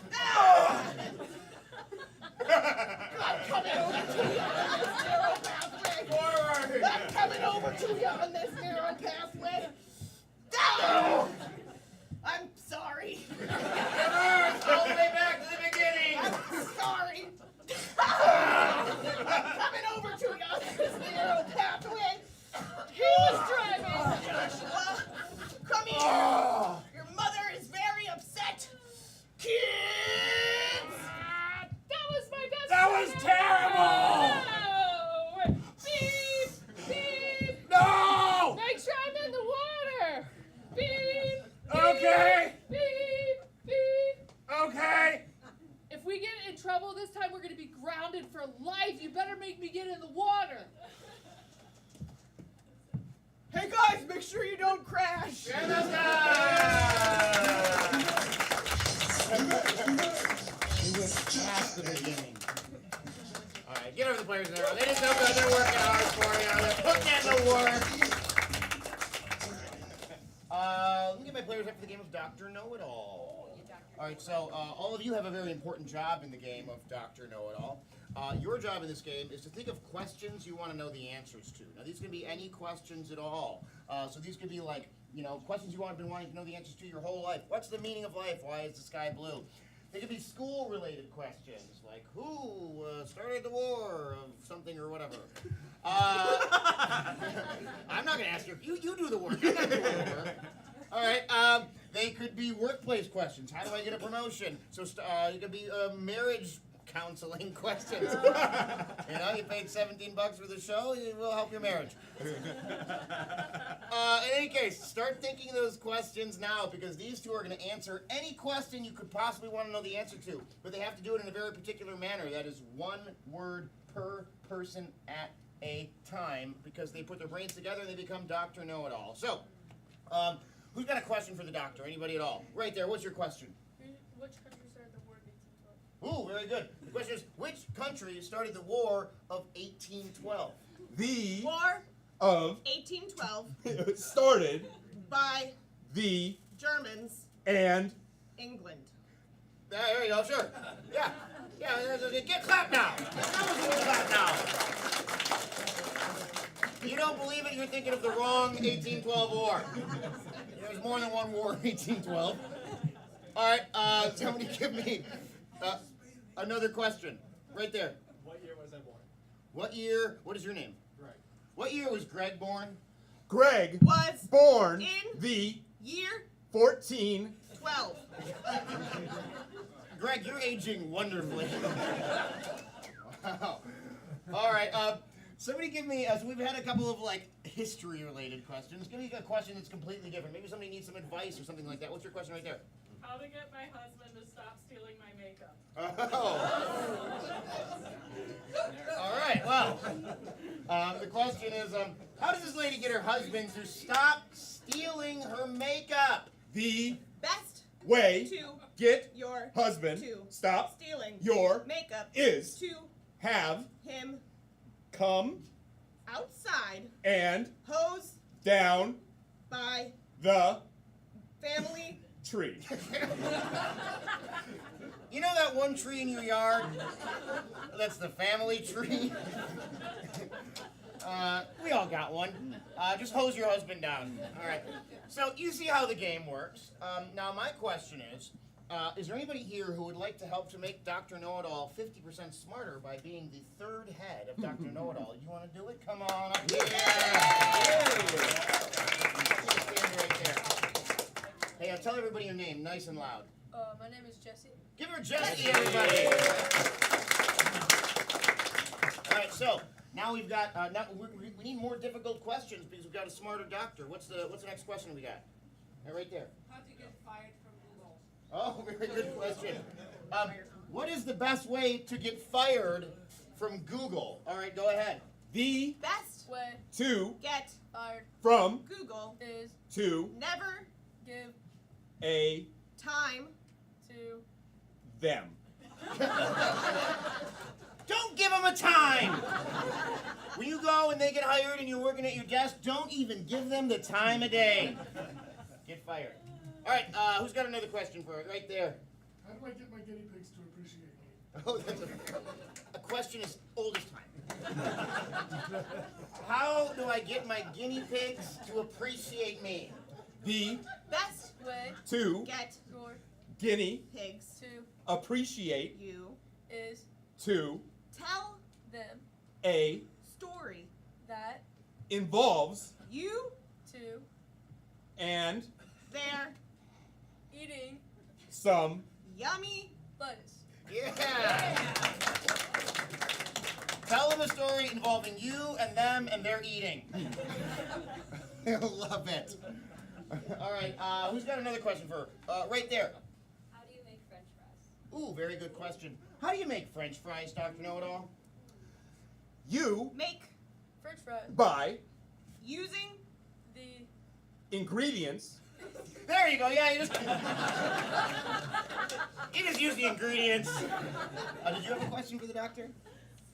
I'm coming over to you on this narrow pathway. Forward! I'm coming over to you on this narrow pathway. I'm sorry. Reverse! All the way back to the beginning! I'm sorry. I'm coming over to you on this narrow pathway. He was driving. Joshua, come here. Your mother is very upset. Kids! That was my best. That was friend. terrible! No. Beep, beep. No! Make sure I'm in the water. Beep. Okay. Beep, beep. Okay. If we get in trouble this time, we're going to be grounded for life. You better make me get in the water. Hey guys, make sure you don't crash. We went past the beginning. All right, get over the players there. They just know good. They're working hard for you. They're putting in the work. Let me get my players up for the game of Dr. Know-It-All. All right, so all of you have a very important job in the game of Dr. Know-It-All. Your job in this game is to think of questions you want to know the answers to. Now, these can be any questions at all. So these could be like, questions you have been wanting to know the answers to your whole life. What's the meaning of life? Why is the sky blue? They could be school-related questions, like who started the war of something or whatever. I'm not going to ask you. You do the work. I'm not doing the work. All right. They could be workplace questions. How do I get a promotion? So it could be marriage counseling questions. You paid $17 for the show, it will help your marriage. In any case, start thinking of those questions now, because these two are going to answer any question you could possibly want to know the answer to, but they have to do it in a very particular manner. That is one word per person at a time, because they put their brains together and they become Dr. Know-It-All. So, who's got a question for the doctor? Anybody at all? Right there, what's your question? Which country started the war in 1812? Ooh, very good. The question is, which country started the War of 1812? The War of 1812 started by the Germans, and England. There you go, sure. Yeah. Get clapped now. That was a good clap now. You don't believe it, you're thinking of the wrong 1812 war. There's more than one war in 1812. All right, somebody give me another question. Right there. What year was I born? What is your name? Greg. What year was Greg born? Greg Was born in the year 1412. 12. Greg, you're aging wonderfully. Wow. All right, somebody give me, so we've had a couple of, like, history-related questions. Give me a question that's completely different. Maybe somebody needs some advice or something like that. What's your question right there? How to get my husband to stop stealing my makeup. Oh. All right, well, the question is, how does this lady get her husband to stop stealing her makeup? The Best way to get your husband to stop stealing your makeup is to have him come outside and hose down by the family. tree. You know that one tree in your yard? That's the family tree. We all got one. Just hose your husband down. All right. So you see how the game works. Now my question is there anybody here who would like to help to make Dr. Know-It-All 50% smarter by being the third head of Dr. Know-It-All? You want to do it? Come on up here. Stand right there. Hey, tell everybody your name, nice and loud. My name is Jesse. Give her Jesse, everybody. All right, so now we've got. We need more difficult questions because we've got a smarter doctor. What's the next question we got? Right there. How to get fired from Google. Oh, very good question. What is the best way to get fired from Google? All right, go ahead. The Best Way to get fired from Google is to never give a time to them. Don't give them a time. When you go and they get hired and you're working at your desk, don't even give them the time of day. Get fired. All right, who's got another question for it? Right there. How do I get my guinea pigs to appreciate me? Oh, that's a question as old as time. How do I get my guinea pigs to appreciate me? The best way to get your guinea pigs to appreciate you is to tell them a story that involves you to their and eating some yummy lettuce. Yeah. Tell them a story involving you and them and their eating. They'll love it. All right, who's got another question for her? Right there. How do you make French fries? Ooh, very good question. How do you make French fries, Dr. Know-It-All? you make French fries. by using The ingredients There you go. Yeah, you just use the ingredients. Did you have a question for the doctor?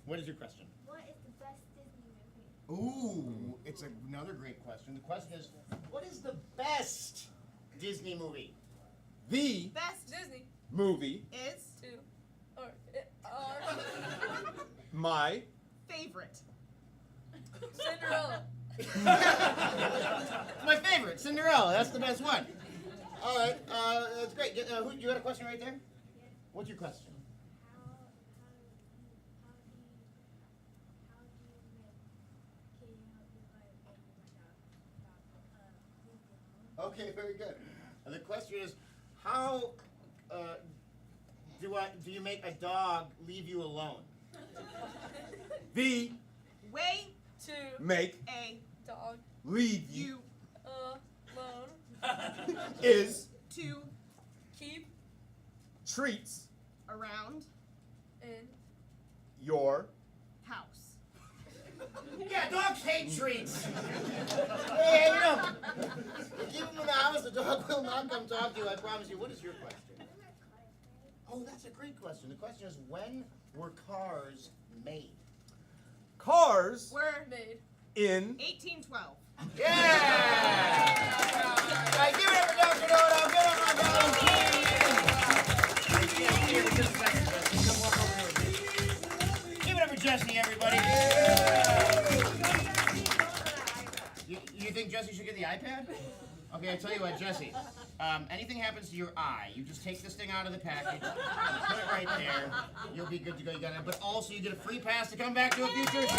What is your question? What is the best Disney movie? Ooh, it's another great question. The question is, what is the best Disney movie? the best Disney movie is to or are my favorite. Cinderella. My favorite, Cinderella. That's the best one. All right, that's great. You got a question right there? What's your question? Okay, very good. And the question is, how do you make a dog leave you alone? the Way To make a dog leave you you alone. is to Keep treats around in your house. Yeah, dogs hate treats. Yeah, you know, keep them in the house, the dog will not come talk to you, I promise you. What is your question? Oh, that's a great question. The question is, when were cars made? cars We're made. in 1812. Yeah! All right, give it up for Dr. Know-It-All. Give it up for Give it up for Jesse, everybody. You think Jesse should get the iPad? Okay, I tell you what, Jesse. anything happens to your eye, you just take this thing out of the package, you put it right there, you'll be good to go. You got it. But also, you get a free pass to come back to a future show.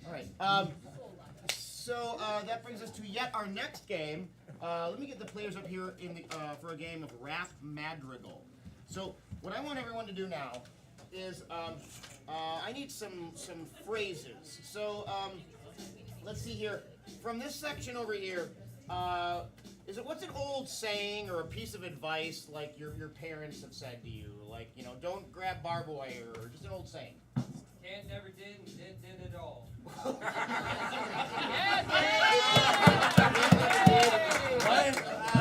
All right. So that brings us to yet our next game. Let me get the players up here in the, for a game of Rap Madrigal. So what I want everyone to do now is I need some phrases. So let's see here. From this section over here, what's an old saying or a piece of advice like your parents have said to you? Like, you know, don't grab barbed wire, or just an old saying. Can't never did and did it all. What?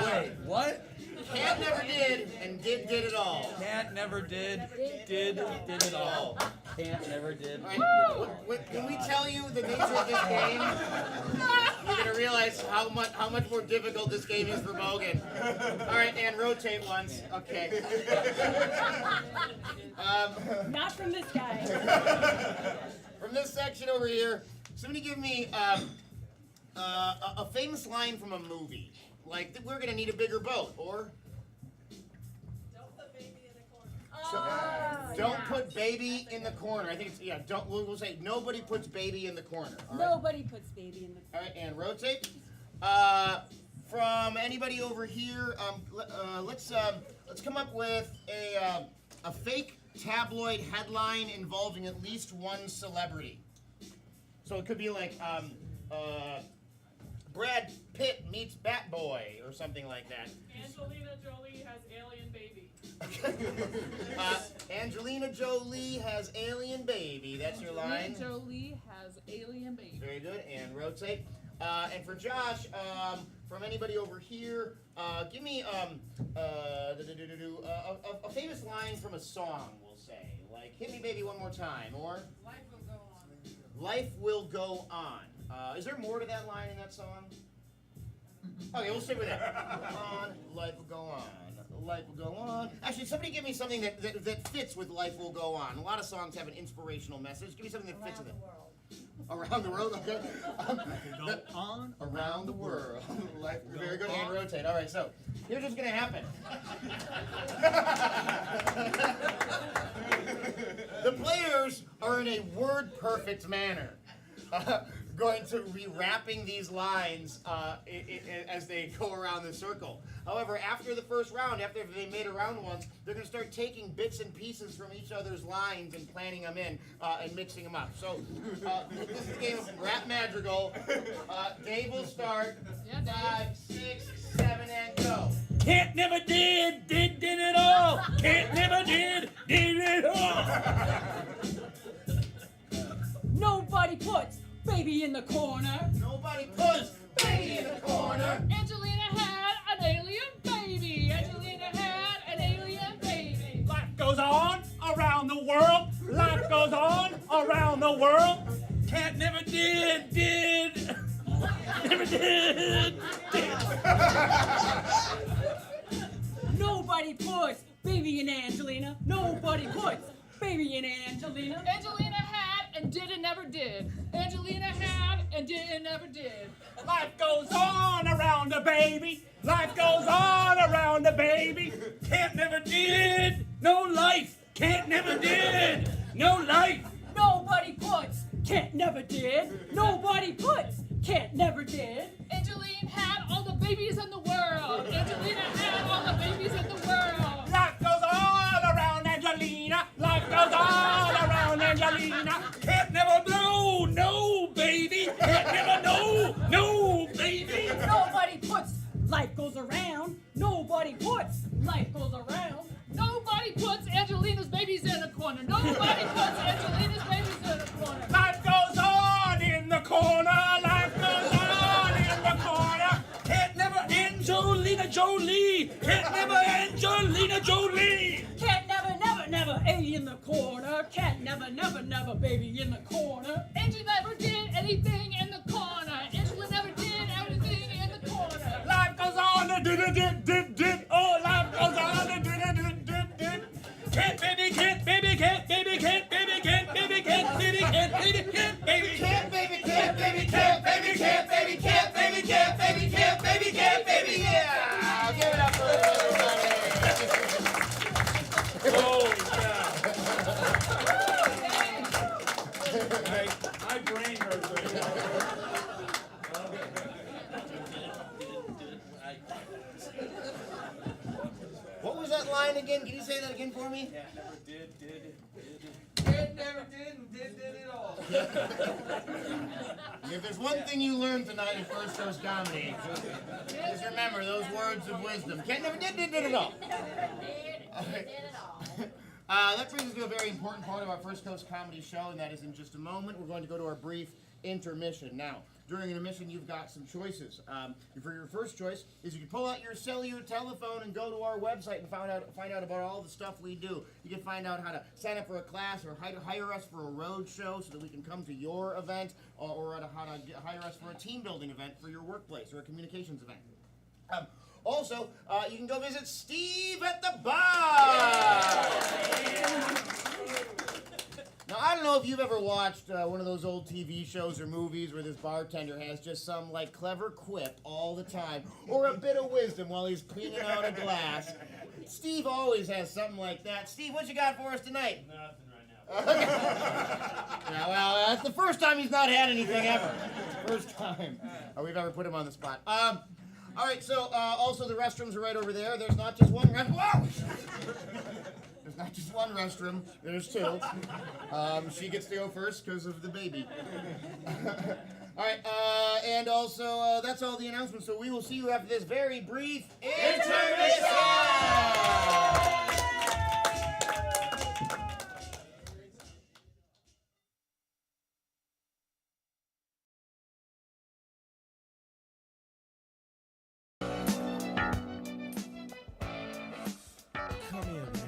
Wait, what? Can't never did and did it all. Can't never did it all. Can't never did. All right. When we tell you the nature of this game, you're gonna realize how much more difficult this game is for Bogan. All right, and rotate once. Okay. Not from this guy. From this section over here, somebody give me a famous line from a movie. Like, we're gonna need a bigger boat, or don't put baby in the corner. I think it's we'll say nobody puts baby in the corner. All right? Nobody puts baby in the All right, and rotate. From anybody over here, let's come up with a fake tabloid headline involving at least one celebrity. So it could be like Brad Pitt meets Bat Boy or something like that. Angelina Jolie has alien baby. Angelina Jolie has alien baby. That's your line. Angelina Jolie has alien baby. Very good. And rotate. And for Josh, from anybody over here, give me a famous line from a song. We'll say, like, "Hit me, baby, one more time," or Life will go on. "Life will go on." Is there more to that line in that song? Okay, we'll stick with that. On, life will go on. Life will go on. Actually, somebody give me something that fits with "Life will go on." A lot of songs have an inspirational message. Give me something that fits with it. Around the world, okay. Go on around the world. Life, very good. And rotate. All right, so here's what's gonna happen. The players are in a word-perfect manner going to be rapping these lines as they go around the circle. However, after the first round, after they made a round once, they're going to start taking bits and pieces from each other's lines and planning them in and mixing them up. So this is a game of Rap Madrigal. Dave will start. Yeah, Dave. 5, 6, 7, and go. Can't never did it all. Can't never did it all. Nobody puts baby in the corner. Nobody puts baby in the corner. Angelina had an alien baby. Angelina had an alien baby. Life goes on around the world. Life goes on around the world. Can't never did. Never did. Nobody puts baby in Angelina. Nobody puts baby in Angelina. Angelina had and did and never did. Angelina had and did and never did. Life goes on around the baby. Life goes on around the baby. Can't never did. No life. Can't never did. No life. Nobody puts can't never did. Nobody puts can't never did. Angelina had all the babies in the world. Angelina had all the babies in the world. Life goes on around Angelina. Life goes on around Angelina. Can't never know. No baby. Can't never know. No baby. Nobody puts life goes around. Nobody puts life goes around. Nobody puts Angelina's babies in a corner. Nobody puts Angelina's babies in a corner. Life goes on in the corner. Life goes on in the corner. Can't never Angelina Jolie. Can't never Angelina Jolie. Can't never A in the corner. Can't never baby in the corner. Angel never did anything in the corner. Angela never did anything in the corner. Life goes on. Did. Oh, life goes on. Did. Can't baby, can't baby, can't baby, can't baby, can't baby, can't baby, Baby Camp, baby camp, baby camp, baby camp, baby camp, baby camp, baby camp, baby camp, baby yeah! Give it up for everybody. Holy cow. My brain hurts right now. What was that line again? Can you say that again for me? Never did and did it all. If there's one thing you learned tonight in First Coast Comedy, just remember those words of wisdom. Can't never did it all. That brings us to a very important part of our First Coast Comedy show, and that is in just a moment. We're going to go to our brief intermission. Now, during an intermission, you've got some choices. For your first choice is you can pull out your cellular telephone and go to our website and find out about all the stuff we do. You can find out how to sign up for a class or hire us for a road show so that we can come to your event, or how to hire us for a team building event for your workplace or a communications event. Also, you can go visit Steve at the bar. Now, I don't know if you've ever watched one of those old TV shows or movies where this bartender has just some, like, clever quip all the time, or a bit of wisdom while he's cleaning out a glass. Steve always has something like that. Steve, what you got for us tonight? Nothing right now. Yeah, well, that's the first time he's not had anything ever. First time we've ever put him on the spot. All right, so also the restrooms are right over there. There's not just one restroom. Whoa! There's not just one restroom. There's two. She gets to go first because of the baby. All right, and also that's all the announcements. So we will see you after this very brief intermission. Come here, man.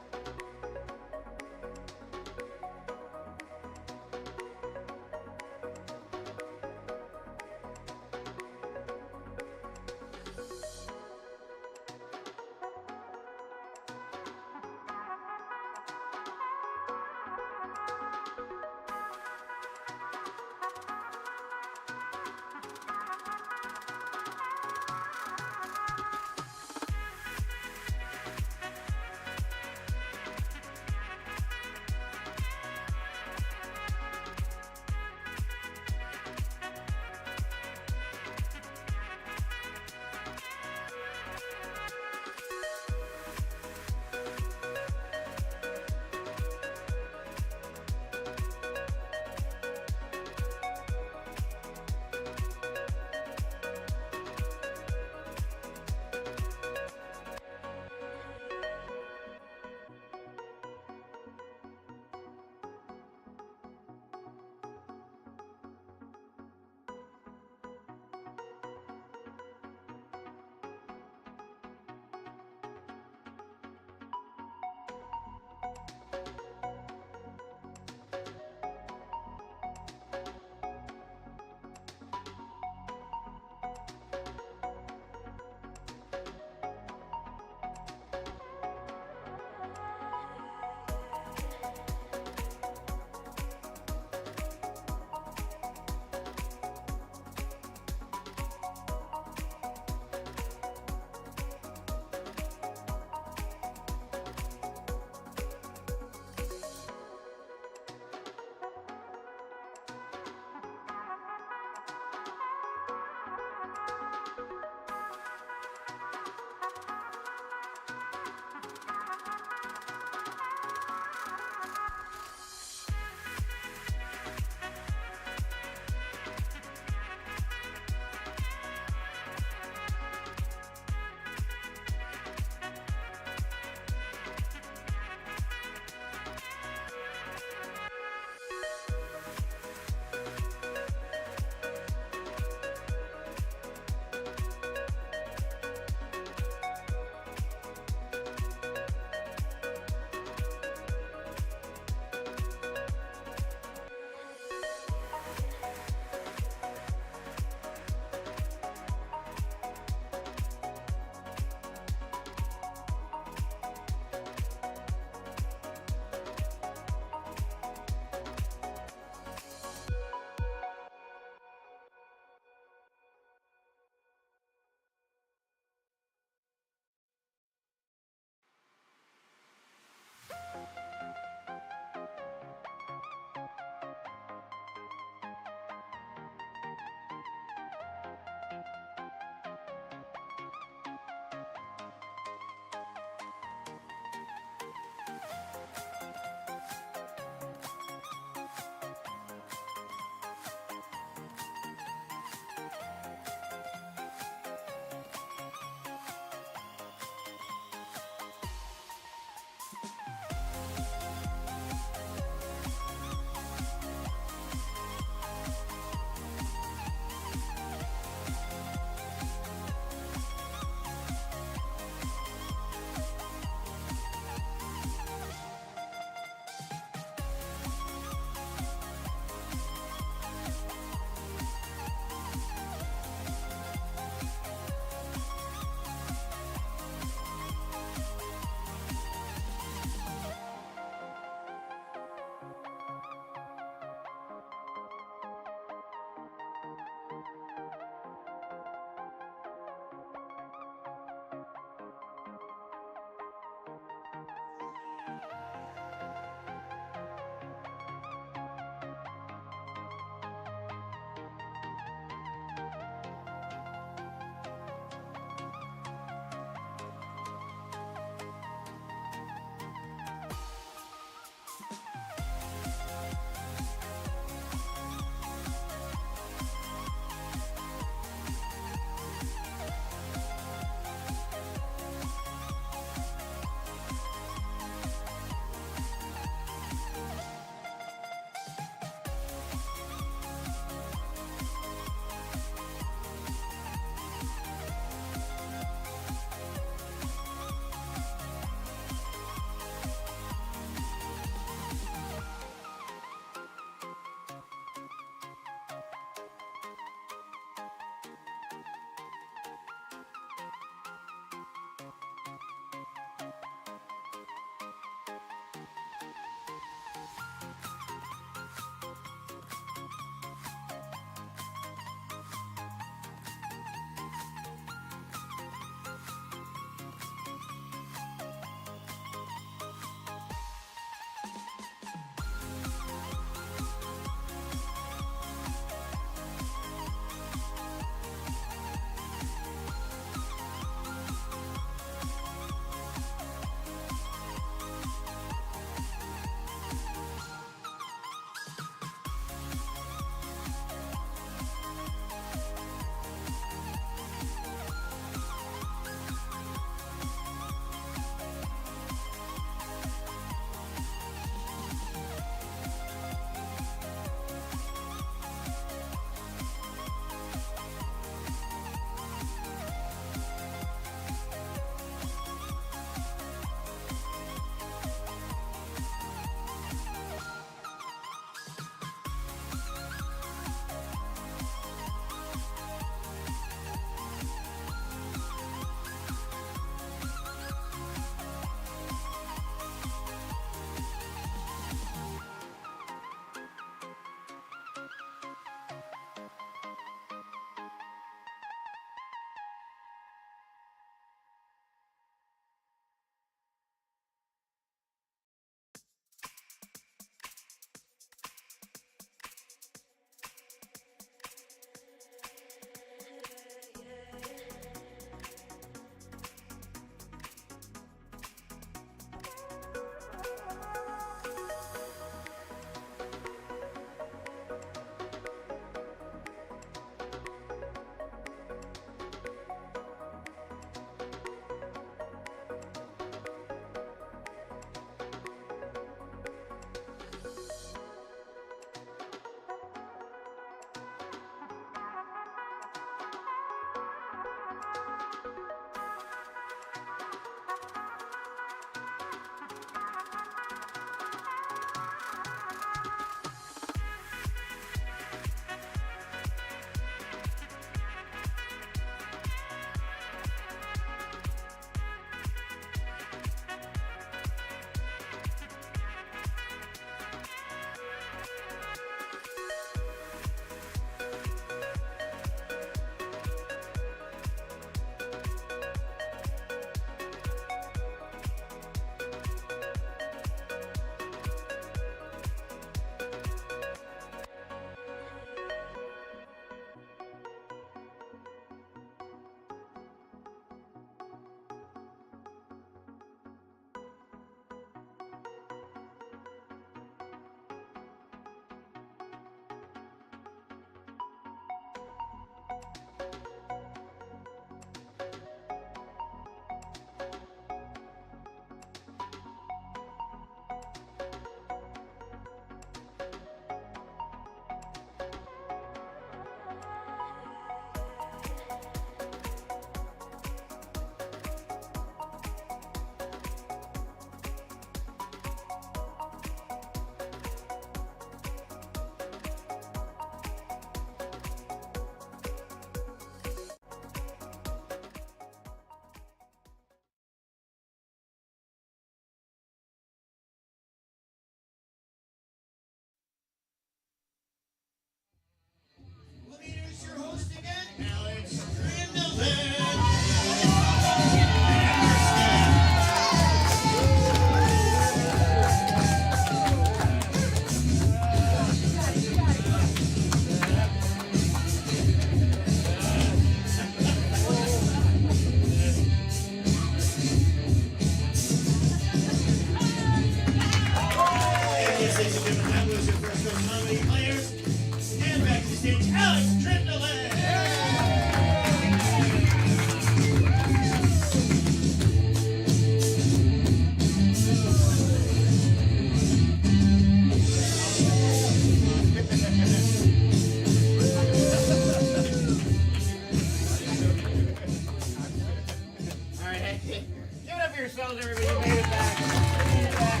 Give it up for yourselves, everybody. You made it back. You made it back.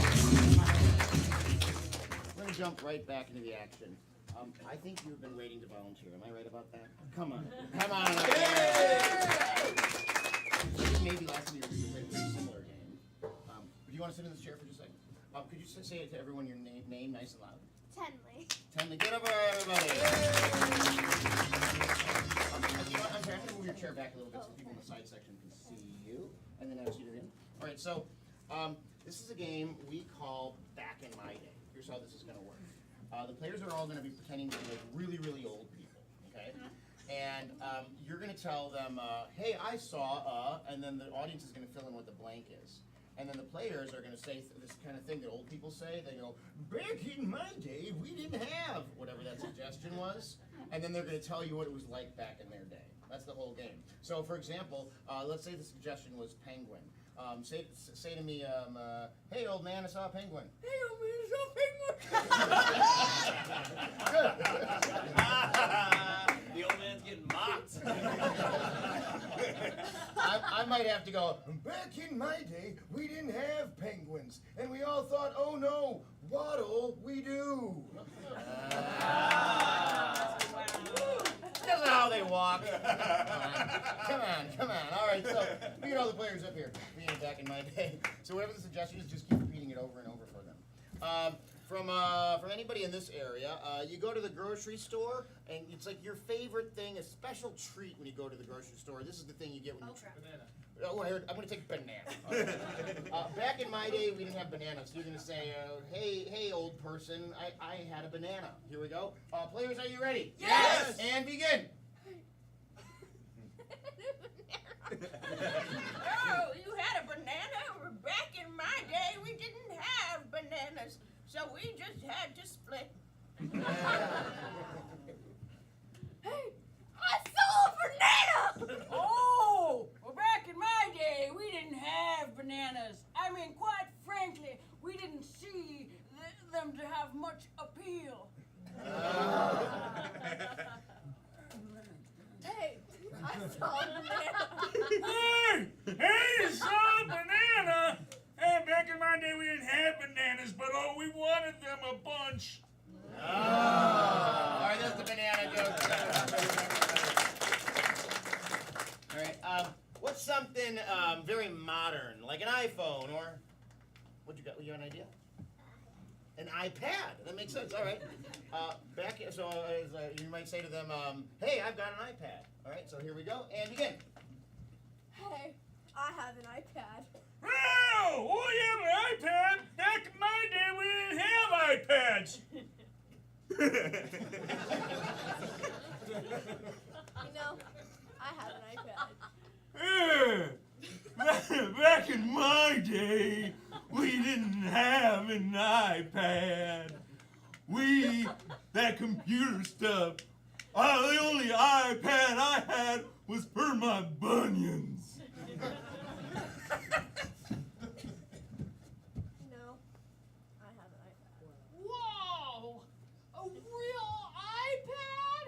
We're going to jump right back into the action. I think you've been waiting to volunteer. Am I right about that? Come on. Come on. Maybe last year you played a pretty similar game. Do you want to sit in this chair for just a second? Could you say it to everyone your name nice and loud? Tenley. Tenley, get over everybody. I'm sorry, I'm going to move your chair back a little bit so people in the side section can see you. And then I'll see you again. All right, so this is a game we call Back in My Day. Here's how this is going to work. The players are all going to be pretending to be like really, really old people, okay? And you're going to tell them, hey, I saw, and then the audience is going to fill in what the blank is. And then the players are going to say this kind of thing that old people say. They go, back in my day, we didn't have whatever that suggestion was. And then they're going to tell you what it was like back in their day. That's the whole game. So, for example, let's say the suggestion was penguin. Say to me, hey, old man, I saw a penguin. Hey, old man, I saw a penguin. Good. The old man's getting mocked. I might have to go, back in my day, we didn't have penguins. And we all thought, oh no, what'll we do? That's not how they walk. Come on. All right, so we get all the players up here. Being back in my day. So whatever the suggestion is, just keep repeating it over and over for them. From anybody in this area, you go to the grocery store, and it's like your favorite thing, a special treat when you go to the grocery store. This is the thing you get when you... Banana. Oh, I heard, I'm going to take banana. Back in my day, we didn't have bananas. You're going to say, hey, old person, I had a banana. Here we go. Players, are you ready? Yes! And begin. Oh, you had a banana? Back in my day, we didn't have bananas, so we just had to split. Hey, I saw a banana! Oh, well, back in my day, we didn't have bananas. I mean, quite frankly, we didn't see them to have much appeal. Hey, I saw a banana. Hey, you saw a banana? Hey, back in my day, we didn't have bananas, but we wanted them a bunch. All right, that's the banana joke. All right, what's something very modern, like an iPhone, or what you got? You got an idea? An iPad. That makes sense. All right. You might say to them, "Hey, I've got an iPad." All right. So here we go, and begin. Hey, I have an iPad. Oh, we have an iPad. Back in my day, we didn't have iPads. You know, I have an iPad. Back in my day, we didn't have an iPad. That computer stuff, the only iPad I had was for my bunions. No, I have an iPad. Whoa! A real iPad?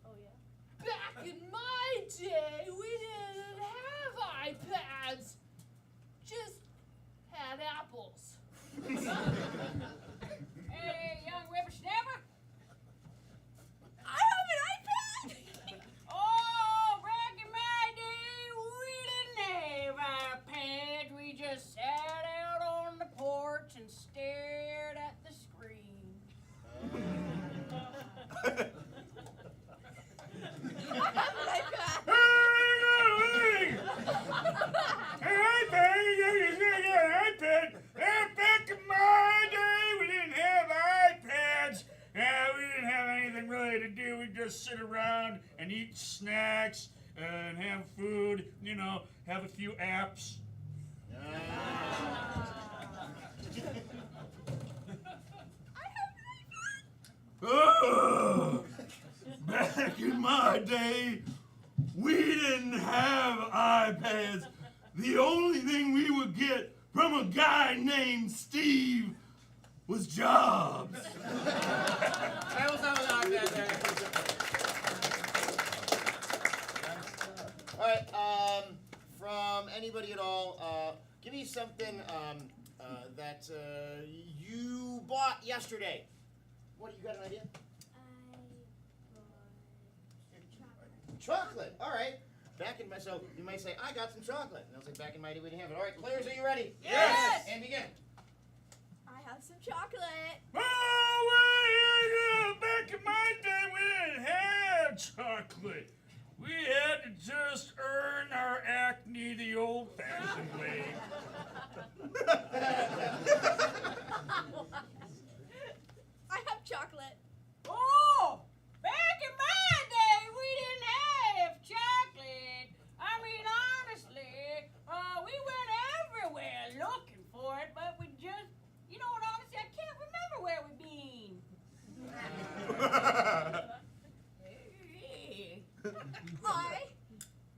Oh, yeah. Back in my day, we didn't have iPads. Just had apples. Hey, young whippersnapper. I have an iPad! Oh, back in my day, we didn't have iPads. We just sat out on the porch and stared at the screen. I have an iPad. iPad. Back in my day, we didn't have iPads. We didn't have anything really to do. We'd just sit around and eat snacks and have food, have a few apps. Oh, back in my day, we didn't have iPads. The only thing we would get from a guy named Steve was jobs. That was not an iPad there. All right, from anybody at all. Give me something that you bought yesterday. What, you got an idea? Chocolate. All right. So you might say, I got some chocolate. And I'll say, back in my day, we didn't have it. All right, players, are you ready? Yes! And begin. I have some chocolate. Oh, back in my day, we didn't have chocolate. We had to just earn our acne the old-fashioned way. I have chocolate. Oh, back in my day, we didn't have chocolate. I mean, honestly, we went everywhere looking for it, but we just, you know what, honestly, I can't remember where we've been. I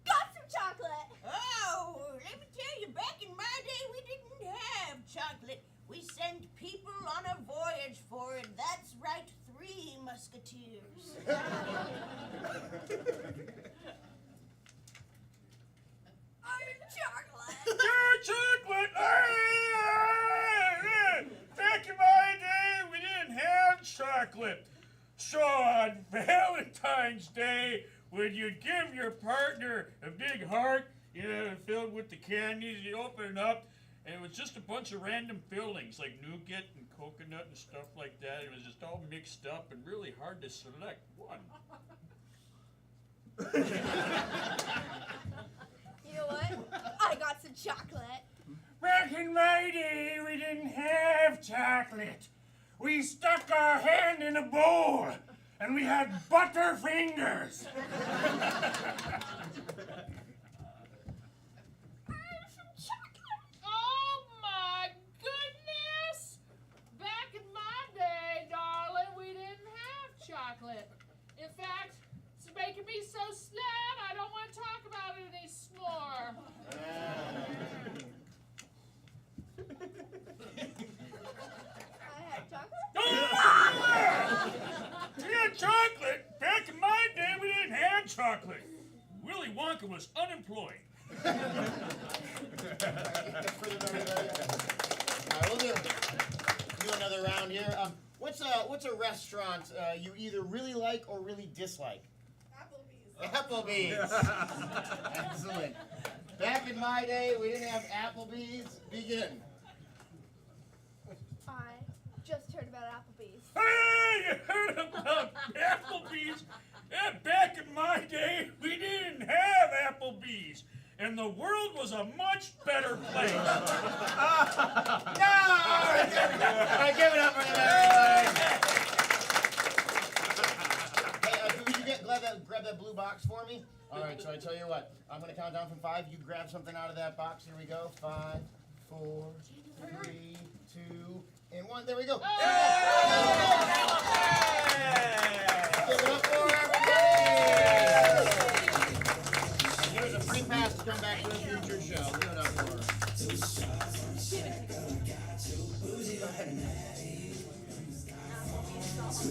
got some chocolate. Oh, let me tell you, back in my day, we didn't have chocolate. We sent people on a voyage for it. That's right, 3 musketeers. Chocolate. Your chocolate! Back in my day, we didn't have chocolate. So on Valentine's Day, when you'd give your partner a big heart, filled with the candies, you open it up, and it was just a bunch of random fillings, like nougat and coconut and stuff like that. It was just all mixed up and really hard to select one. You know what? I got some chocolate. Back in my day, we didn't have chocolate. We stuck our hand in a bowl, and we had butter fingers. Oh my goodness! Back in my day, darling, we didn't have chocolate. In fact, it's making me so sad I don't want to talk about it anymore. I have chocolate. We had chocolate. Back in my day, we didn't have chocolate. Willy Wonka was unemployed. All right, we'll do another round here. What's a restaurant you either really like or really dislike? Applebee's. Excellent. Back in my day, we didn't have Applebee's. Begin. I just heard about Applebee's. Hey, you heard about Applebee's? Yeah, back in my day, we didn't have Applebee's. And the world was a much better place. No! I give it up for them, everybody. Hey, could you grab that blue box for me? All right, so I tell you what, I'm going to count down from 5. You grab something out of that box. Here we go. 5, 4, 3, 2, and 1. There we go. Give it up for everybody. Here's a free pass to come back to a future show. Give it up for her.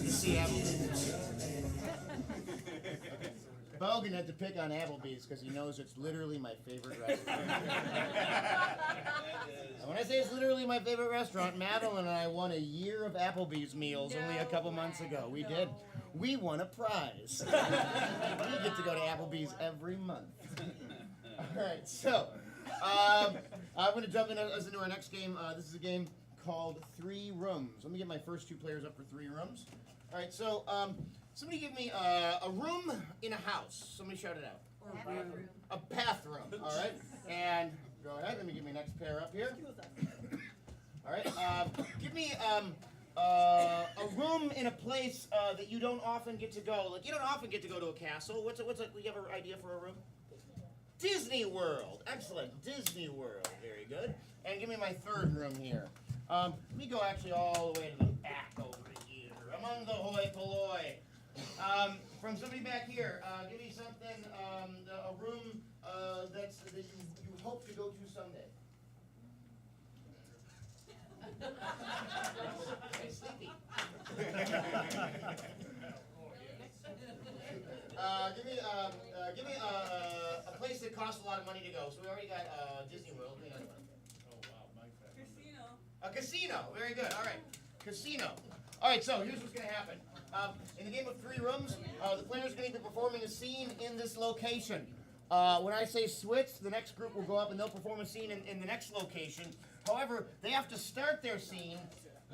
See Applebee's. Bogan had to pick on Applebee's because he knows it's literally my favorite restaurant. And when I say it's literally my favorite restaurant, Madeline and I won a year of Applebee's meals only a couple months ago. We did. We won a prize. We get to go to Applebee's every month. All right, so I'm going to jump into our next game. This is a game called 3 Rooms. Let me get my first 2 players up for 3 rooms. All right, so somebody give me a room in a house. Somebody shout it out. Or a bathroom. A bathroom, all right? And go ahead, let me give me next pair up here. All right, give me a room in a place that you don't often get to go. Like, you don't often get to go to a castle. You have an idea for a room? Disney World. Excellent. Disney World. Very good. And give me my 3rd room here. Let me go actually all the way to the back over here. Among the hoi polloi. From somebody back here, give me something, a room that you hope to go to someday. Hey, sleepy. Give me a place place that costs a lot of money to go. So we already got Disney World. We got one. Oh, wow, Mike. Casino. A casino. Very good. All right. Casino. All right, so here's what's going to happen. In the game of 3 rooms, the players are going to be performing a scene in this location. When I say switch, the next group will go up and they'll perform a scene in the next location. However, they have to start their scene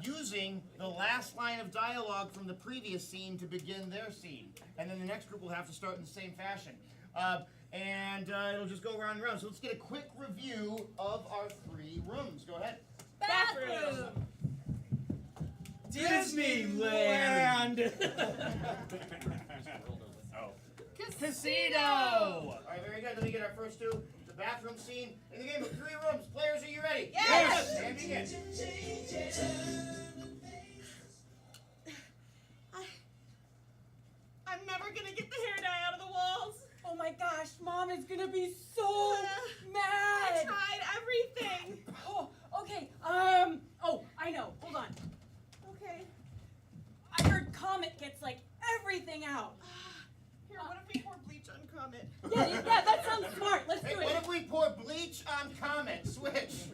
using the last line of dialogue from the previous scene to begin their scene. And then the next group will have to start in the same fashion. It'll just go around and around. So let's get a quick review of our 3 rooms. Go ahead. Bathroom. Disneyland. Casino. All right, very good. Let me get our first 2. The bathroom scene in the game of 3 rooms. Players, are you ready? Yes! And begin. I'm never gonna get the hair dye out of the walls. Oh my gosh, Mom is gonna be so mad. I tried everything. Oh, okay. Oh, I know. Hold on. Okay. I heard Comet gets like everything out. Here, what if we pour bleach on Comet? Yeah, that sounds smart. Let's Hey, do what it. if we pour bleach on Comet? Switch.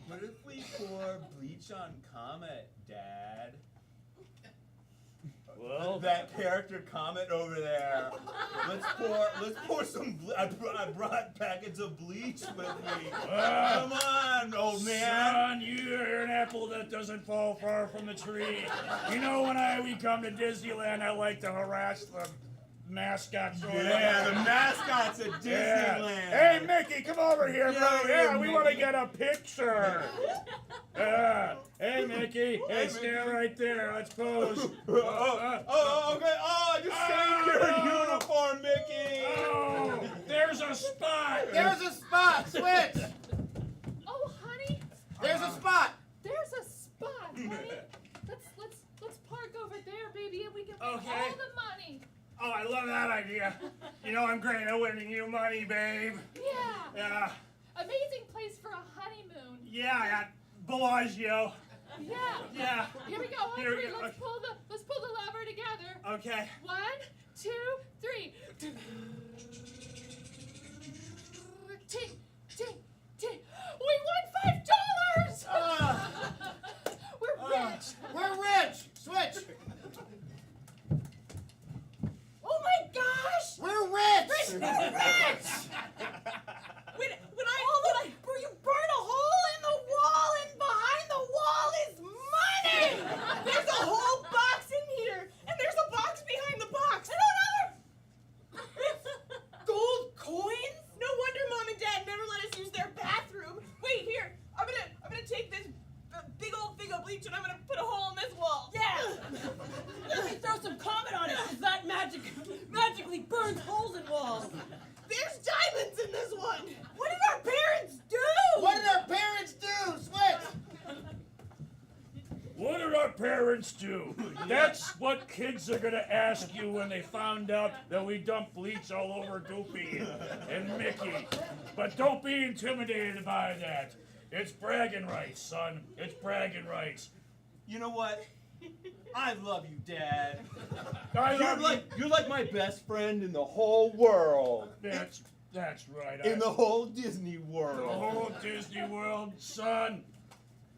What if we pour bleach on Comet, Dad? Well, That character Comet over there. Let's pour some. I brought packets of bleach with me. Come on, old man. Son, you're an apple that doesn't fall far from the tree. You know, when we come to Disneyland, I like to harass the mascots. Yeah, the mascots at Disneyland. Hey, Mickey, come over here, Yeah, bro. yeah, Yeah, we want to Mickey. get a picture. Hey, Mickey. Hey, stand right there. Let's pose. Okay. Oh, I just saved your uniform, Mickey. Oh, there's a spot. There's a spot. Switch. Oh, honey, There's a spot. there's a spot, honey. Let's park over there, baby, and we can make Okay. all the money. Oh, I love that idea. You know I'm great at winning you money, babe. Yeah. Yeah. Amazing place for a honeymoon. Yeah, at Bellagio. Yeah. Yeah. Here we go. On Here we 3. go. Let's pull the lever together. Okay. 1, 2, 3. Ting, ting, ting. We won $5. We're rich. We're rich. Switch. Oh my gosh! We're rich. We're rich! When you burn a hole in the wall, and behind the wall is money! There's a whole box in here, and there's a box behind the box. And another gold coins? No wonder Mom and Dad never let us use their bathroom. Wait, here. I'm gonna take this big old thing of bleach and I'm gonna put a hole in this wall. Yeah. Let me throw some Comet on it, because that magically burns holes in walls. There's diamonds in this one. What did our parents do? What did our parents do? Switch. What did our parents do? That's what kids are gonna ask you when they found out that we dumped bleach all over Goofy and Mickey. But don't be intimidated by that. It's bragging rights, son. It's bragging rights. You know what? I love you, Dad. I You're like my best friend in the whole world. That's right. In the whole Disney The World. whole Disney World, son.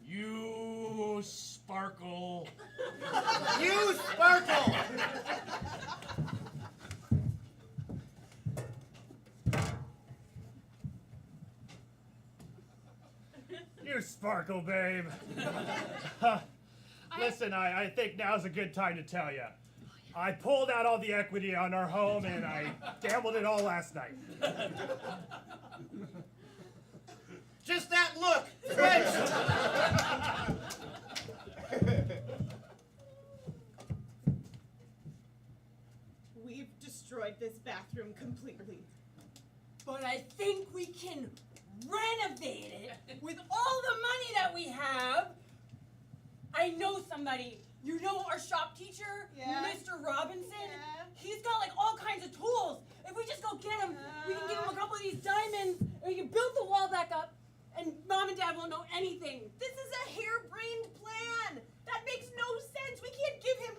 You sparkle. You sparkle. You sparkle, babe. Listen, I think now's a good time to tell you. I pulled out all the equity on our home and I gambled it all last night. Just that look. Switch. We've destroyed this bathroom completely. But I think we can renovate it with all the money that we have. I know somebody. You know our shop teacher, Yeah. Mr. Robinson? Yeah. He's got like all kinds of tools. If we just go get him, we can give him a couple of these diamonds, and we can build the wall back up, and Mom and Dad won't know anything. This is a harebrained plan. That makes no sense. We can't give him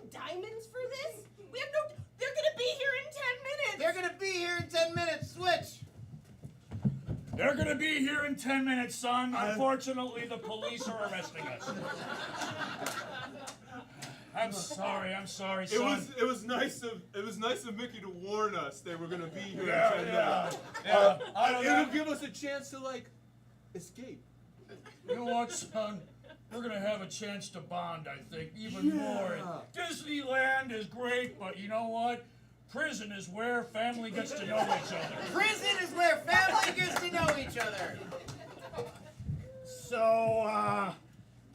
10 minutes. Switch. They're gonna be here in 10 minutes, son. Unfortunately, the police are arresting us. I'm sorry, son. It was nice of Mickey to warn us they were gonna be here. Yeah. It'll give us a chance to escape. You know what, son? We're gonna have a chance to bond, I think, even more. Disneyland is great, but you know what? Prison is where family gets to know each other. Prison is where family gets to know each other. So,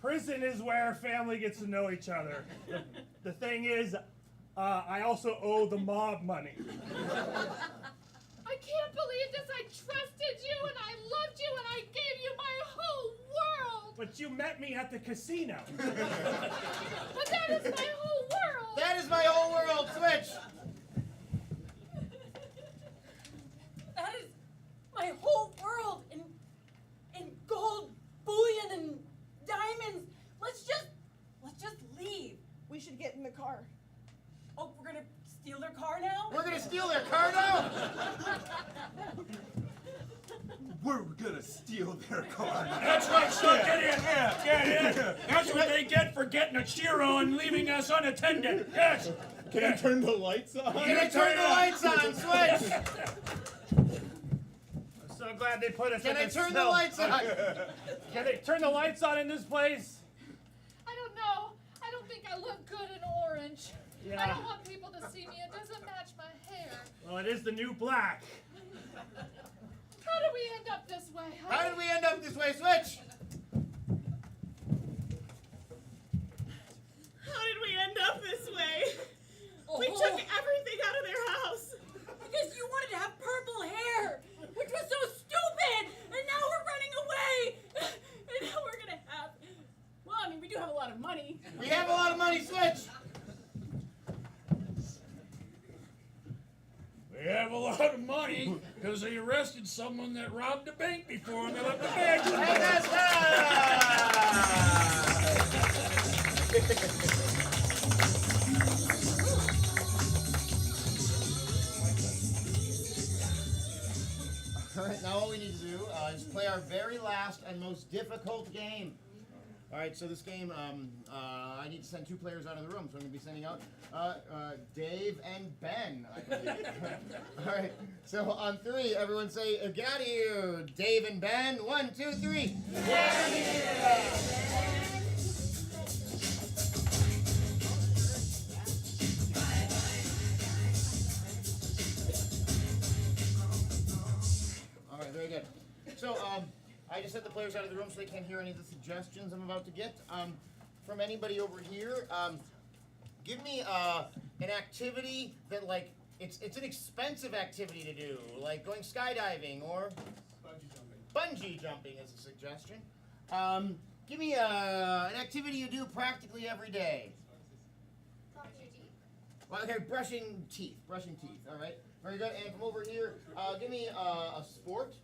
prison is where family gets to know each other. The thing is, I also owe the mob money. I can't believe this. I trusted you and I loved you and I gave you my whole world. But you met me at the casino. But that is my whole world. That is my whole world. Switch. That is my whole world in gold, bullion, and diamonds. Let's just leave. We should get in the car. Oh, we're gonna steal their car now? We're gonna steal their car now? We're gonna steal their car. That's right, son. Get in. Get in. That's what they get for getting a cheer on, leaving us unattended. Yes. Can I turn the lights on? Can I turn the lights on? Switch. I'm so glad they put us Can in I this turn the cell. lights on? Can they turn the lights on in this place? I don't know. I don't think I look good in orange. Yeah. I don't want people to see me. It doesn't match my hair. Well, it is the new black. How did we end up this way? How did we end up this way? Switch. How did we end up this way? We Oh. took everything out of their house. Because you wanted to have purple hair, which was so stupid, and now we're running away. And now we're gonna have, well, I mean, we do have a lot of money. We have a lot of money. Switch. We have a lot of money because they arrested someone that robbed a bank before and they left the bags. And that's All right, now all we need to do is play our very last and most difficult game. All right, so this game, I need to send 2 players out of the room, so I'm going to be sending out Dave and Ben, I believe. All right, so on 3, everyone say, get out of here, Dave and Ben. 1, 2, 3. Get out of here! All right, very good. So, I just sent the players out of the room so they can't hear any of the suggestions I'm about to get. From anybody over here, give me an activity that, it's an expensive activity to do, like going skydiving or bungee jumping is a suggestion. Give me an activity you do practically every day. Well, okay, brushing teeth, all right. Very good, and from over here, give me a sport.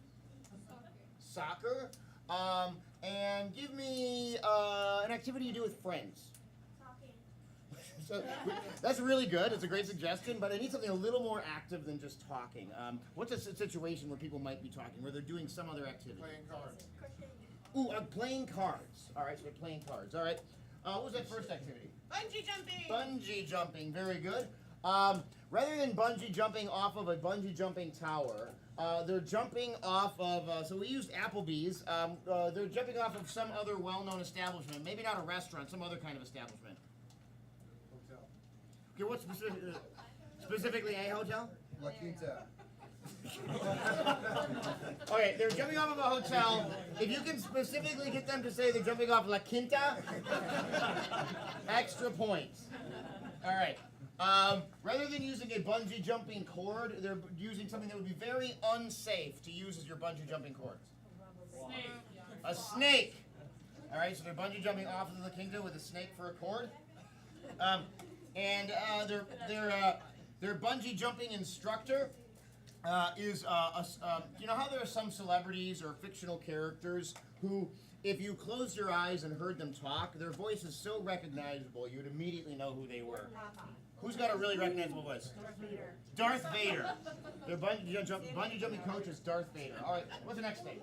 Soccer. And give me an activity you do with friends. So, that's really good. It's a great suggestion, but I need something a little more active than just talking. What's a situation where people might be talking, where they're doing some other activity? Playing cards. Ooh, playing cards. All right, so we're playing cards. All right. What was that first activity? Bungee jumping. Bungee jumping. Very good. Rather than bungee jumping off of a bungee jumping tower, they're jumping off of, so we used Applebee's. They're jumping off of some other well-known establishment. Maybe not a restaurant, some other kind of establishment. Hotel. Okay, what's specifically a hotel? La Quinta. Okay, they're jumping off of a hotel. If you can specifically get them to say they're jumping off La Quinta, extra points. All right. Rather than using a bungee jumping cord, they're using something that would be very unsafe to use as your bungee jumping cords. Snake. A snake. All right, so they're bungee jumping off of the kingdom with a snake for a cord. And their bungee jumping instructor is you know how there are some celebrities or fictional characters who, if you closed your eyes and heard them talk, their voice is so recognizable you'd immediately know who they were. Who's got a really recognizable voice? Darth Vader. Their bungee jumping coach is Darth Vader. All right, what's the next thing?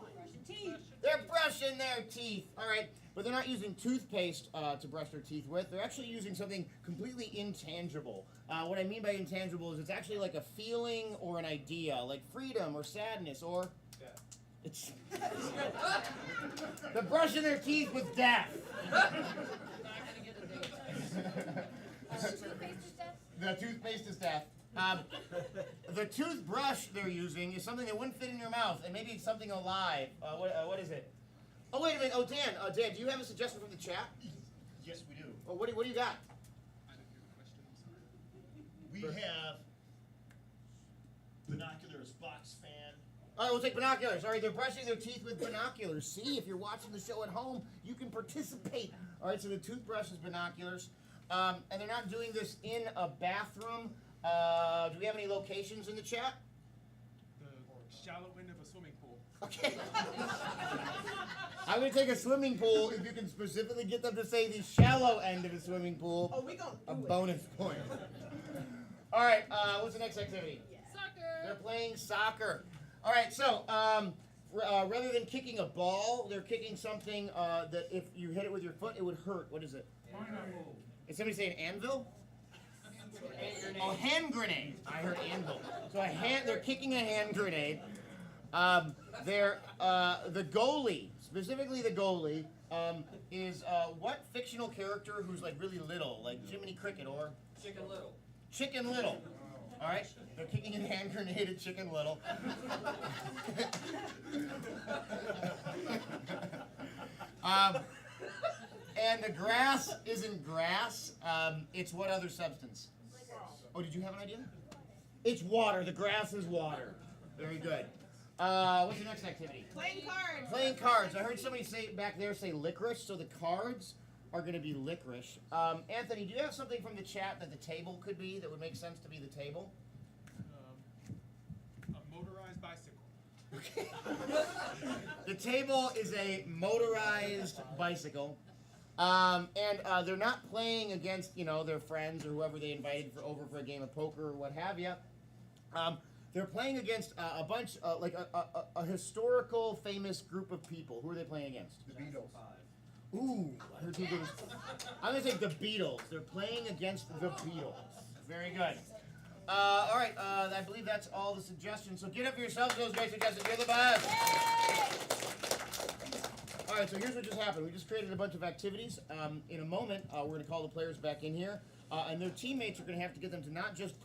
They're brushing their teeth. All right, but they're not using toothpaste to brush their teeth with. They're actually using something completely intangible. What I mean by intangible is it's actually like a feeling or an idea, like freedom or sadness or... It's they're brushing their teeth with death. The toothpaste is death. The toothbrush they're using is something that wouldn't fit in your mouth, and maybe it's something alive. What is it? Oh, wait a minute. Oh, Dan. Dan, do you have a suggestion from the chat? Yes, we do. Oh, what do you got? I didn't hear the question. I'm sorry. We have binoculars, box fan. All right, we'll take binoculars. All right, they're brushing their teeth with binoculars. See, if you're watching the show at home, you can participate. All right, so the toothbrush is binoculars. And they're not doing this in a bathroom. Do we have any locations in the chat? The shallow end of a swimming pool. Okay. I'm going to take a swimming pool if you can specifically get them to say the shallow end of a swimming pool. Oh, we gonna do a it. bonus point. All right, what's the next activity? Soccer. They're playing soccer. All right, so rather than kicking a ball, they're kicking something that if you hit it with your foot, it would hurt. What is it? Is somebody saying anvil? Oh, hand grenade. I heard anvil. So they're kicking a hand grenade. The goalie, specifically the goalie, is what fictional character who's like really little, like Jiminy Cricket or Chicken Little. Chicken Little. All right, they're kicking a hand grenade at Chicken Little. And the grass isn't grass. It's what other substance? Oh, did you have an idea? It's water. The grass is water. Very good. What's the next activity? Playing cards. Playing cards. I heard somebody say back there say licorice, so the cards are going to be licorice. Anthony, do you have something from the chat that the table could be that would make sense to be the table? A motorized bicycle. Okay. The table is a motorized bicycle. And they're not playing against, their friends or whoever they invited over for a game of poker or what have you. They're playing against a bunch, like a historical, famous group of people. Who are they playing against? The Beatles. Ooh, I heard two Beatles. I'm going to take the Beatles. They're playing against the Beatles. Very good. All right, I believe that's all the suggestions. So get up for yourselves, those great suggestions. You're the best. All right, so here's what just happened. We just created a bunch of activities. In a moment, we're going to call the players back in here, and their teammates are going to have to get them to not just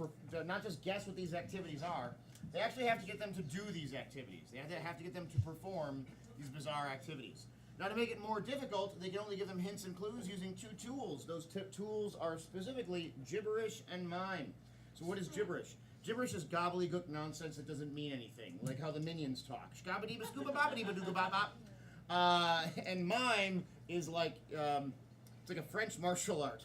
guess what these activities are. They actually have to get them to do these activities. They have to get them to perform these bizarre activities. Now, to make it more difficult, they can only give them hints and clues using two tools. Those tools are specifically gibberish and mime. So what is gibberish? Gibberish is gobbledygook nonsense that doesn't mean anything, like how the Minions talk. Shkabba-dee-ba-scooba-bobba-dee-ba-doo-ba-bop. And mime is like, it's like a French martial art.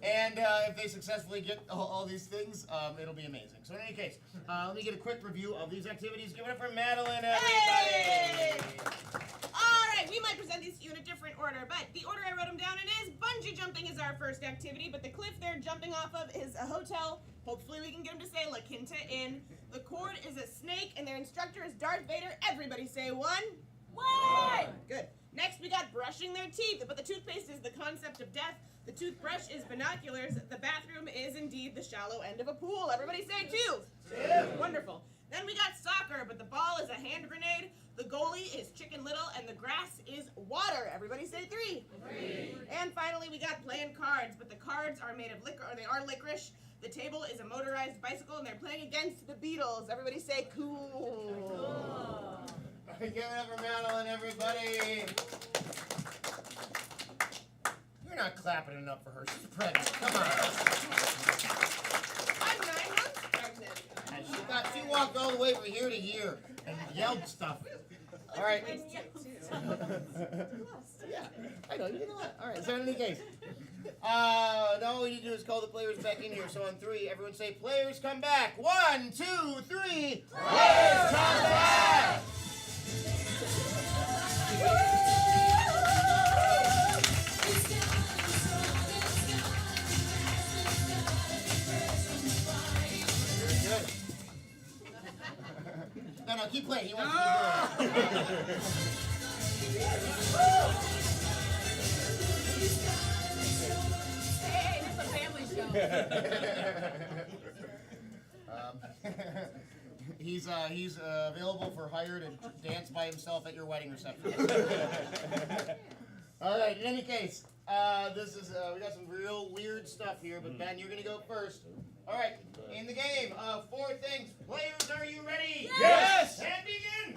And if they successfully get all these things, it'll be amazing. So in any case, let me get a quick review of these activities. Give it up for Madeline, everybody! Hey! All right, we might present these to you in a different order, but the order I wrote them down in is bungee jumping is our first activity, but the cliff they're jumping off of is a hotel. Hopefully we can get them to say La Quinta Inn. The cord is a snake, and their instructor is Darth Vader. Everybody say one. One! Good. Next, we got brushing their teeth, but the toothpaste is the concept of death. The toothbrush is binoculars. The bathroom is indeed the shallow end of a pool. Everybody say two. Two. Wonderful. Then we got soccer, but the ball is a hand grenade. The goalie is Chicken Little, and the grass is water. Everybody say three. Three. And finally, we got playing cards, but the cards are made of licorice. The table is a motorized bicycle, and they're playing against the Beatles. Everybody say cool. Give it up for Madeline, everybody. You're not clapping enough for her. She's pregnant. Come on. I'm 9 months pregnant. And she walked all the way from here to here and yelled stuff. All right. Yeah, I know, you did a lot. All right, so in any case, now all we need to do is call the players back in here. So on three, everyone say, players come back. 1, 2, 3. Players come back! no, keep playing. He wants you to do it. Hey, this is a family show. He's available for hire to dance by himself at your wedding reception. All right. In any case, this is we got some real weird stuff here, but Ben, you're gonna go first. All right. In the game, 4 things. Players, are you ready? Yes! And begin.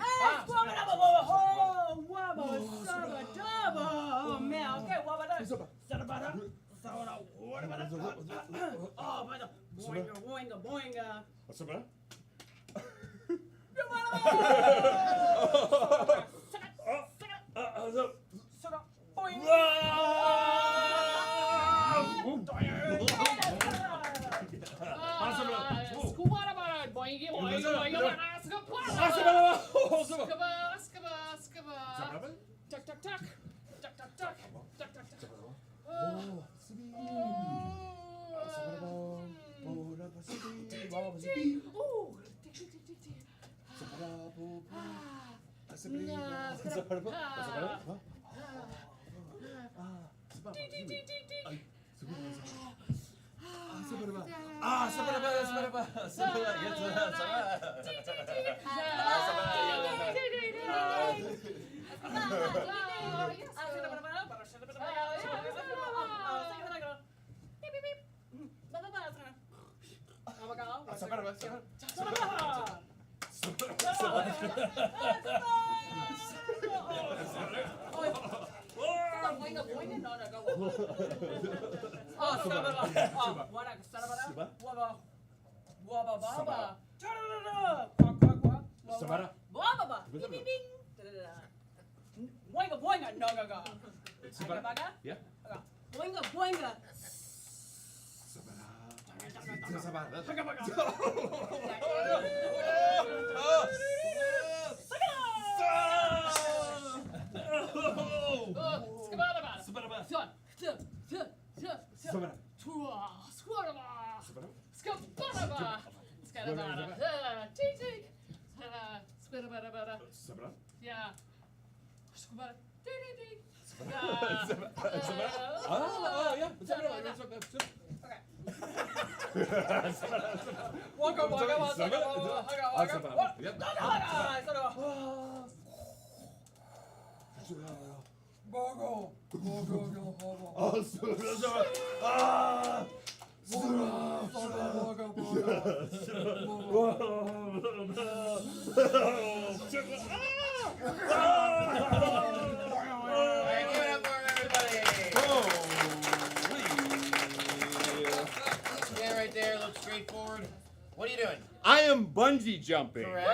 What are you doing? I am bungee jumping. Correct.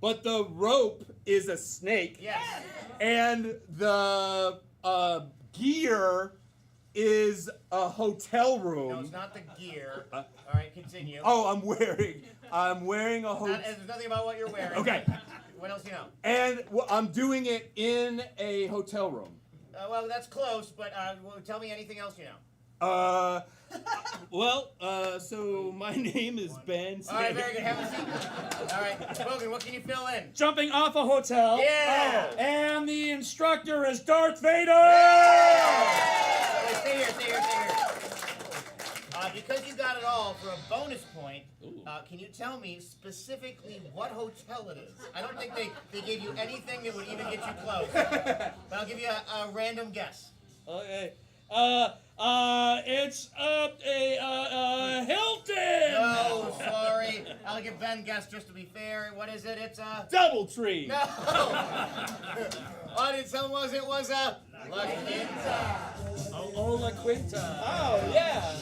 But the rope is a snake. Yes. And the gear is a hotel room. No, it's not the gear. All right, continue. Oh, I'm wearing a hotel. There's nothing about what you're wearing. Okay. What else do you know? And I'm doing it in a hotel room. Well, that's close, but tell me anything else you know. So my name is Ben. All right, very good. Have a seat. All right, Bogan, what can you fill in? Jumping off a hotel. Yeah. And the instructor is Darth Vader. Yeah. Wait, stay here. Because you got it all for a bonus point, can you tell me specifically what hotel it is? I don't think they gave you anything that would even get you close. But I'll give you a random guess. Okay. It's a Hilton. No, sorry. I'll give Ben guess just to be fair. What is it? It's a Doubletree. No. I didn't tell him it was a La Quinta. Oh, La Quinta. Oh, yeah.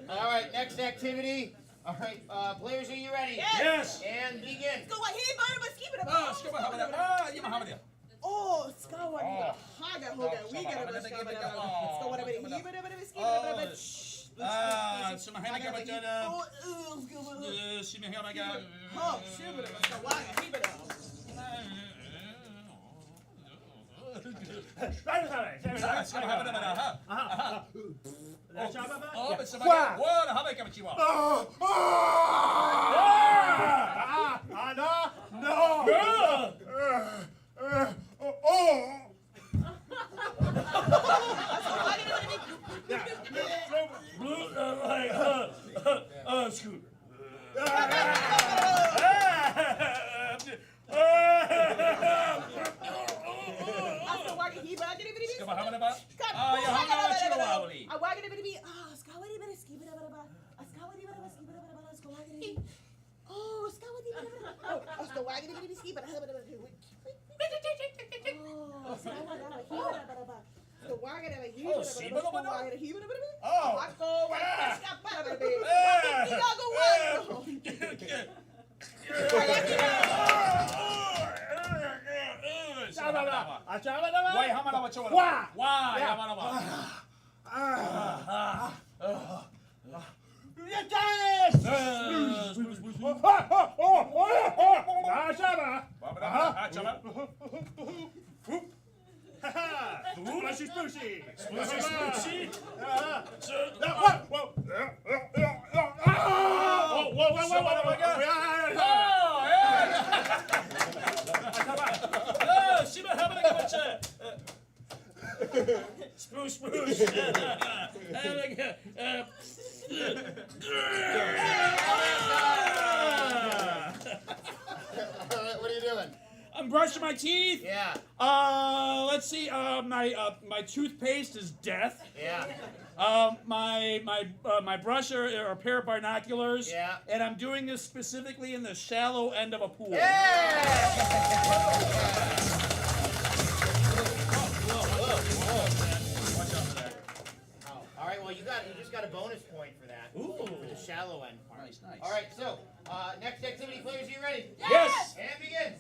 All right, next activity. All right, players, are you ready? Yes. And begin. Go ahead, Barnabas, keep it up. Oh, skawad. Haga hoga. We got a Scooter. Splooshy, splooshy. Splooshy, splooshy. Spruce, spruce. What are you doing? I'm brushing my teeth. Yeah. Let's see. My toothpaste is death. Yeah. My brush are a pair of binoculars. Yeah. And I'm doing this specifically in the shallow end of a pool. All right. Well, you just got a bonus point for that. Ooh. For the shallow end part. Nice, nice. All right. So, next activity, players, are you ready? Yes. And begin.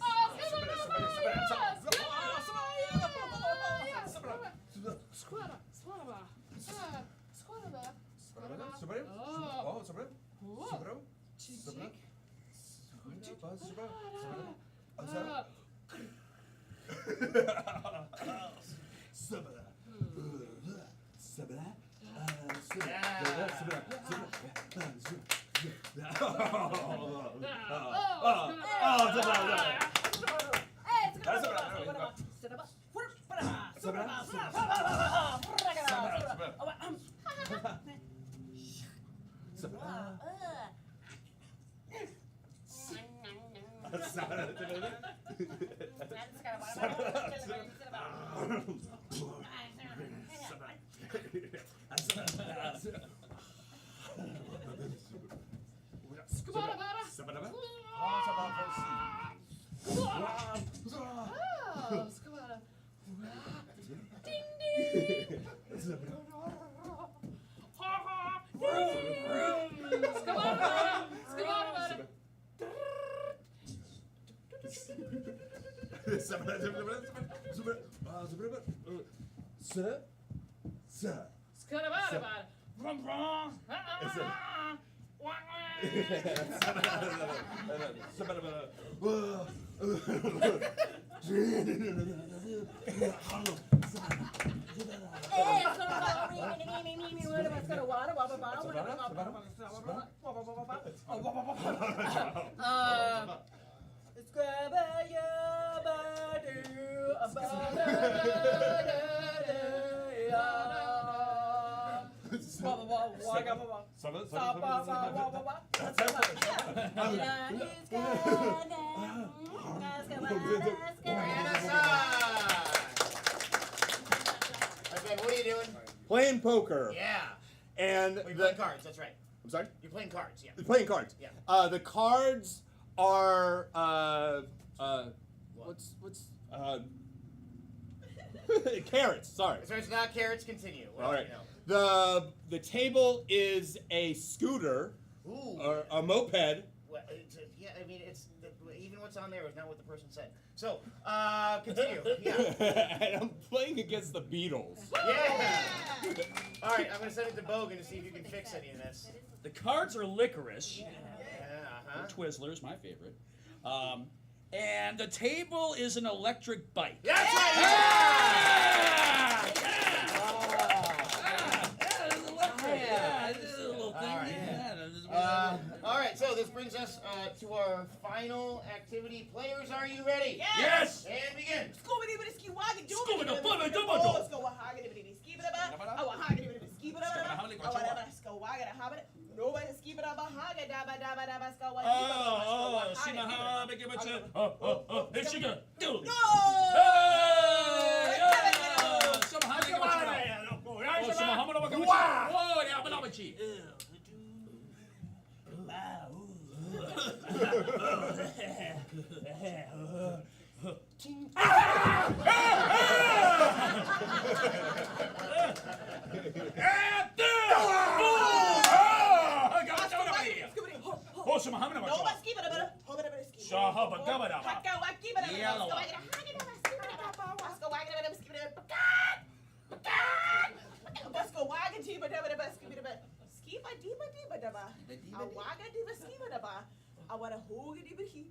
Okay, what are you doing? Playing poker. Yeah. And You're playing cards, that's right. I'm sorry? You're playing cards, yeah. Playing cards. Yeah. The cards are carrots, sorry. So it's not carrots, continue. What All else right. do you know? The table is a scooter Ooh. or a moped. Well, yeah, I mean, even what's on there is not what the person said. So, continue. Yeah. And I'm playing against the Beatles. Yeah. All right, I'm going to send it to Bogan to see if you can fix any of this. The cards are licorice. Yeah, Or Twizzlers, my favorite. And the table is an electric bike. That's right. All right, so this brings us to our final activity. Players, are you ready? Yes. And begin. Oh, Shimahama, give it to. Oh, there she goes. Do it. No! Hey, yeah. Shimahama, give it to. Oh, Shimahama, give it to. Oh, yeah, Manabachi. Oh, some hammer. No, but skip it a bit. Hold it a bit. Shahaba Gabada. Yellow. I want to hold it even here.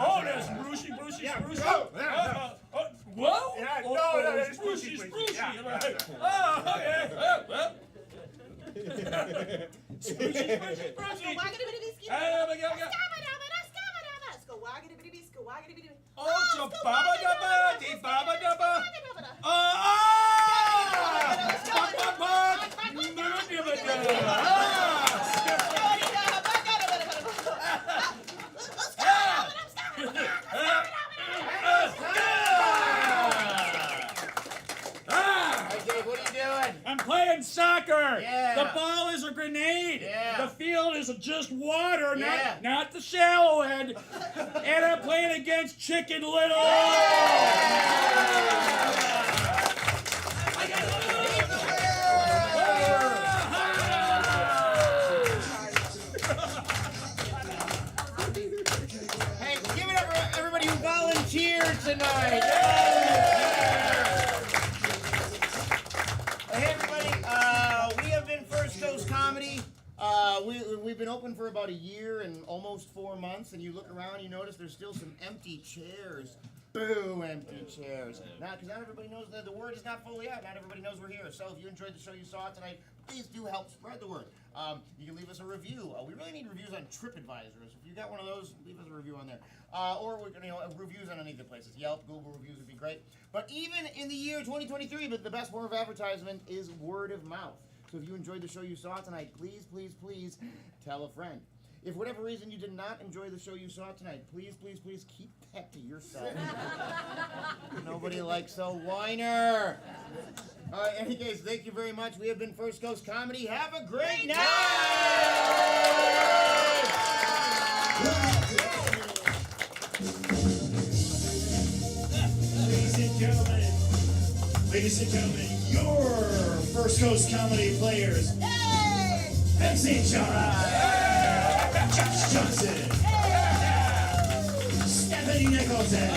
Oh, there's Brucey. Whoa! Yeah, Oh, no, it's it's Brucey. Brucey. Yeah. Right. Oh, okay. Brucey. Oh, baba dabba, di baba dabba. I'm playing soccer. Yeah. The ball is a grenade. Yeah. The field is just water, Yeah. not the shallow end. And I'm playing against Chicken Little. Hey, give it up for everybody who volunteered tonight. Hey, everybody. We have been First Coast Comedy. We've been open for about a year and almost 4 months, and you look around, you notice there's still some empty chairs. Boo, empty chairs. Because not everybody knows that the word is not fully out. Not everybody knows we're here. So if you enjoyed the show you saw tonight, please do help spread the word. You can leave us a review. We really need reviews on TripAdvisors. If you got one of those, leave us a review on there. Or reviews on any of the places. Yelp, Google reviews would be great. But even in the year 2023, but the best form of advertisement is word of mouth. So if you enjoyed the show you saw tonight, please, please, please tell a friend. If for whatever reason you did not enjoy the show you saw tonight, please, please, please keep that to yourself. Nobody likes a whiner. All right, in any case, thank you very much. We have been First Coast Comedy. Have a great night! Ladies and gentlemen, your First Coast Comedy players. Hey! MC John. Josh Johnson. Stephanie Nicholson.